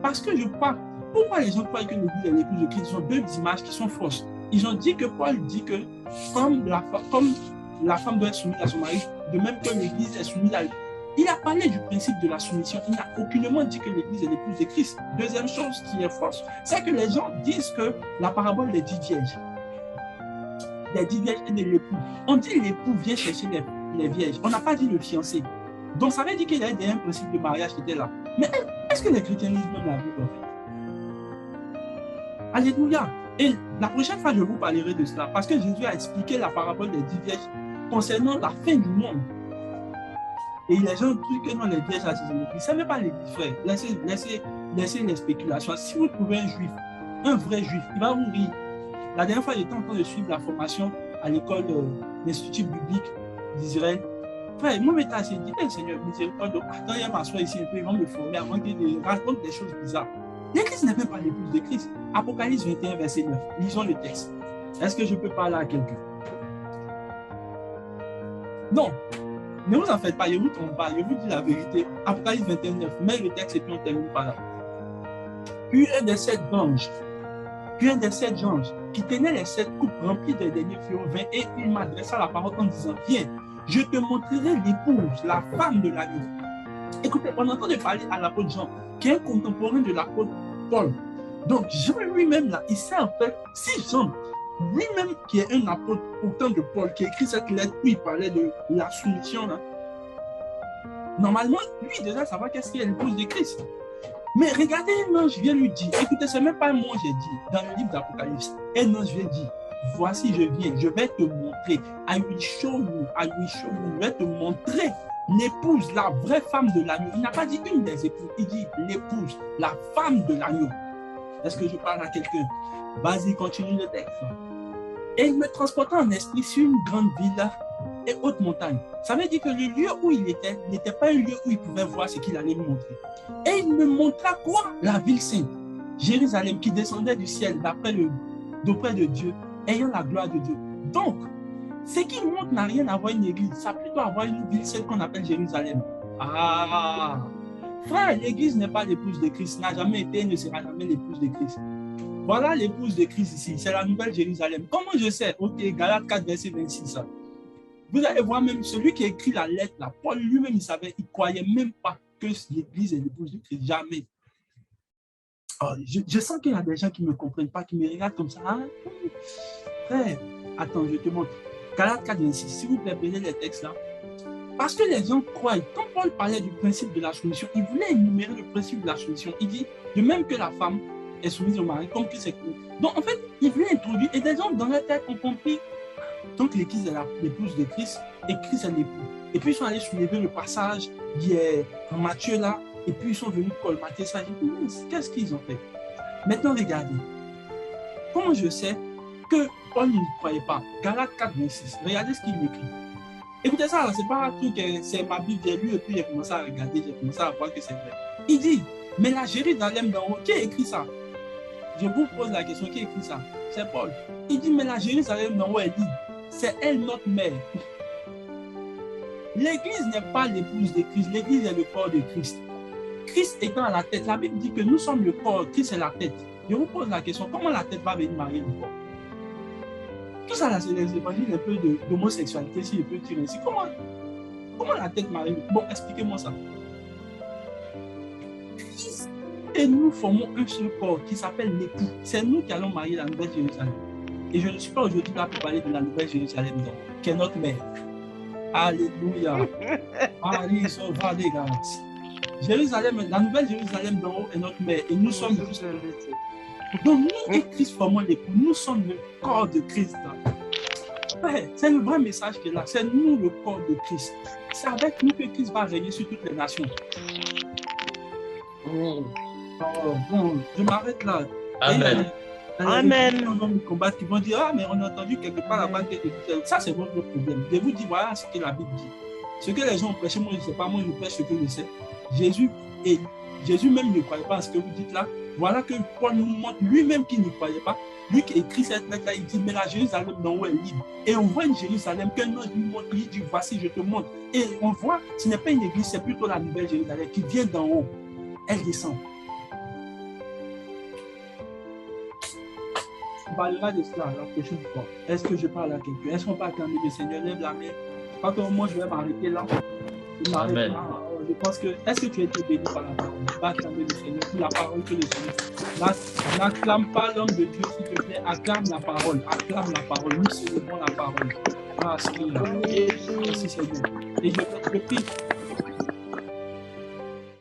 Parce que je crois, pourquoi les gens croient que l'Église est l'épouse de Christ? Ils ont deux images qui sont fausses. Ils ont dit que Paul dit que comme la femme doit être soumise à son mari, de même que l'Église est soumise à lui. Il a parlé du principe de la soumission. Il n'a aucunement dit que l'Église est l'épouse de Christ. Deuxième chose qui est fausse, c'est que les gens disent que la parabole des 10 vierges, et de l'époux. On dit l'époux vient chercher les vierges. On n'a pas dit le fiancé. Donc ça veut dire qu'il y a un principe de mariage qui était là. Mais est-ce que les chrétiens lisent même la Bible en fait? Alléluia. Et la prochaine fois, je vous parlerai de cela parce que Jésus a expliqué la parabole des 10 vierges concernant la fin du monde. Et les gens disent que non, les vierges à l'église. Ce n'est pas l'église, frère. Laissez les spéculations. Si vous trouvez un juif, un vrai juif, il va vous rire. La dernière fois, j'étais en train de suivre la formation à l'école de l'Institut biblique d'Israël. Frère, moi, je m'étais assis et dit, hey, Seigneur, miséricorde, attends, il y a m'asseoir ici un peu, ils vont me former avant qu'ils racontent des choses bizarres. L'église n'est même pas l'épouse de Christ. Apocalypse 21, verset 9. Lisons le texte. Est-ce que je peux parler à quelqu'un? Non. Ne vous en faites pas, je ne vous trompe pas, je vous dis la vérité. Apocalypse 21, 9. Mais le texte et puis on termine par là. Puis un des 7 anges, qui tenait les 7 coupes remplies de derniers furent vint et il m'adressa la parole en disant, viens, je te montrerai l'épouse, la femme de l'agneau. Écoutez, on entend parler à l'apôtre Jean, qui est un contemporain de l'apôtre Paul. Donc Jean lui-même, là, il sait en fait, si Jean, lui-même qui est un apôtre au temps de Paul, qui a écrit cette lettre où il parlait de la soumission, là, normalement, lui déjà savoir qu'est-ce qu'il est l'épouse de Christ. Mais regardez, un ange vient lui dire, écoutez, c'est même pas moi j'ai dit, dans le livre d'Apocalypse, un ange vient dire, voici je viens, je vais te montrer, I will show you, je vais te montrer l'épouse, la vraie femme de l'agneau. Il n'a pas dit une des épouses, il dit l'épouse, la femme de l'agneau. Est-ce que je parle à quelqu'un? Vas-y, continue le texte. Et il me transporta en esprit sur une grande ville et haute montagne. Ça veut dire que le lieu où il était n'était pas un lieu où il pouvait voir ce qu'il allait lui montrer. Et il me montra quoi? La ville sainte, Jérusalem, qui descendait du ciel d'auprès de Dieu, ayant la gloire de Dieu. Donc, ce qu'il montre n'a rien à voir une église, ça a plutôt à voir une ville sainte qu'on appelle Jérusalem. Ah! Frère, l'église n'est pas l'épouse de Christ, n'a jamais été et ne sera jamais l'épouse de Christ. Voilà l'épouse de Christ ici, c'est la nouvelle Jérusalem. Comment je sais? Ok, Galates 4, verset 26. Vous allez voir même celui qui a écrit la lettre, là, Paul lui-même, il savait, il ne croyait même pas que l'église est l'épouse de Christ. Jamais. Oh, je sens qu'il y a des gens qui ne me comprennent pas, qui me regardent comme ça. Hein? Frère, attends, je te montre. Galates 4, 26, s'il vous plaît, prenez les textes là. Parce que les gens croient, quand Paul parlait du principe de la soumission, il voulait énumérer le principe de la soumission. Il dit, de même que la femme est soumise au mari, comme Christ est soumis. Donc en fait, il voulait introduire, et des gens dans leur tête ont compris, donc l'église est l'épouse de Christ, et Christ est l'époux. Et puis ils sont allés soulever le passage qui est en Matthieu là, et puis ils sont venus colmater ça. Qu'est-ce qu'ils ont fait? Maintenant, regardez. Comment je sais que Paul ne croyait pas? Galates 4, 26. Regardez ce qu'il écrit. Écoutez ça, c'est pas un truc, c'est ma Bible, j'ai lu et puis j'ai commencé à regarder, j'ai commencé à voir que c'est vrai. Il dit, mais la Jérusalem d'en haut, qui a écrit ça? Je vous pose la question, qui a écrit ça? C'est Paul. Il dit, mais la Jérusalem d'en haut, elle dit, c'est elle notre mère. L'église n'est pas l'épouse de Christ, l'église est le corps de Christ. Christ étant à la tête, la Bible dit que nous sommes le corps, Christ est la tête. Je vous pose la question, comment la tête va venir marier le corps? Tout ça là, c'est les évangiles un peu d'homosexualité, si je peux dire ainsi. Comment la tête marie? Bon, expliquez-moi ça. Christ et nous formons un seul corps qui s'appelle l'époux. C'est nous qui allons marier la nouvelle Jérusalem. Et je ne suis pas aujourd'hui là pour parler de la nouvelle Jérusalem, donc, qui est notre mère. Alléluia. Marie sauva les gars. Jérusalem, la nouvelle Jérusalem d'en haut est notre mère. Et nous sommes juste. Donc, nous et Christ formons l'époux. Nous sommes le corps de Christ. Ouais, c'est le vrai message qui est là. C'est nous le corps de Christ. C'est avec nous que Christ va régner sur toutes les nations. Oh, bon, je m'arrête là. Amen. Amen. Les gens qui vont dire, ah, mais on a entendu quelque part là-bas que ça, c'est votre problème. Je vous dis, voilà ce que la Bible dit. Ce que les gens ont prêché, moi, je ne sais pas, moi, je prêche ce que je sais. Jésus même ne croyait pas à ce que vous dites là. Voilà que Paul nous montre lui-même qui ne croyait pas. Lui qui écrit cette lettre-là, il dit, mais la Jérusalem d'en haut est libre. Et on voit une Jérusalem qu'un ange lui montre, il dit, voici, je te montre. Et on voit, ce n'est pas une église, c'est plutôt la nouvelle Jérusalem qui vient d'en haut. Elle descend. On parlera de cela la prochaine fois. Est-ce que je parle à quelqu'un? Est-ce qu'on peut acclamer le Seigneur? Lève la main. Je crois qu'au moins je vais m'arrêter là. Je pense que, est-ce que tu as été béni par la parole? Va acclamer le Seigneur pour la parole que le Seigneur. N'acclame pas l'homme de Dieu, s'il te plaît. Acclame la parole. Acclame la parole. Nous célébrons la parole. Ah, Seigneur. Merci Seigneur. Et je prie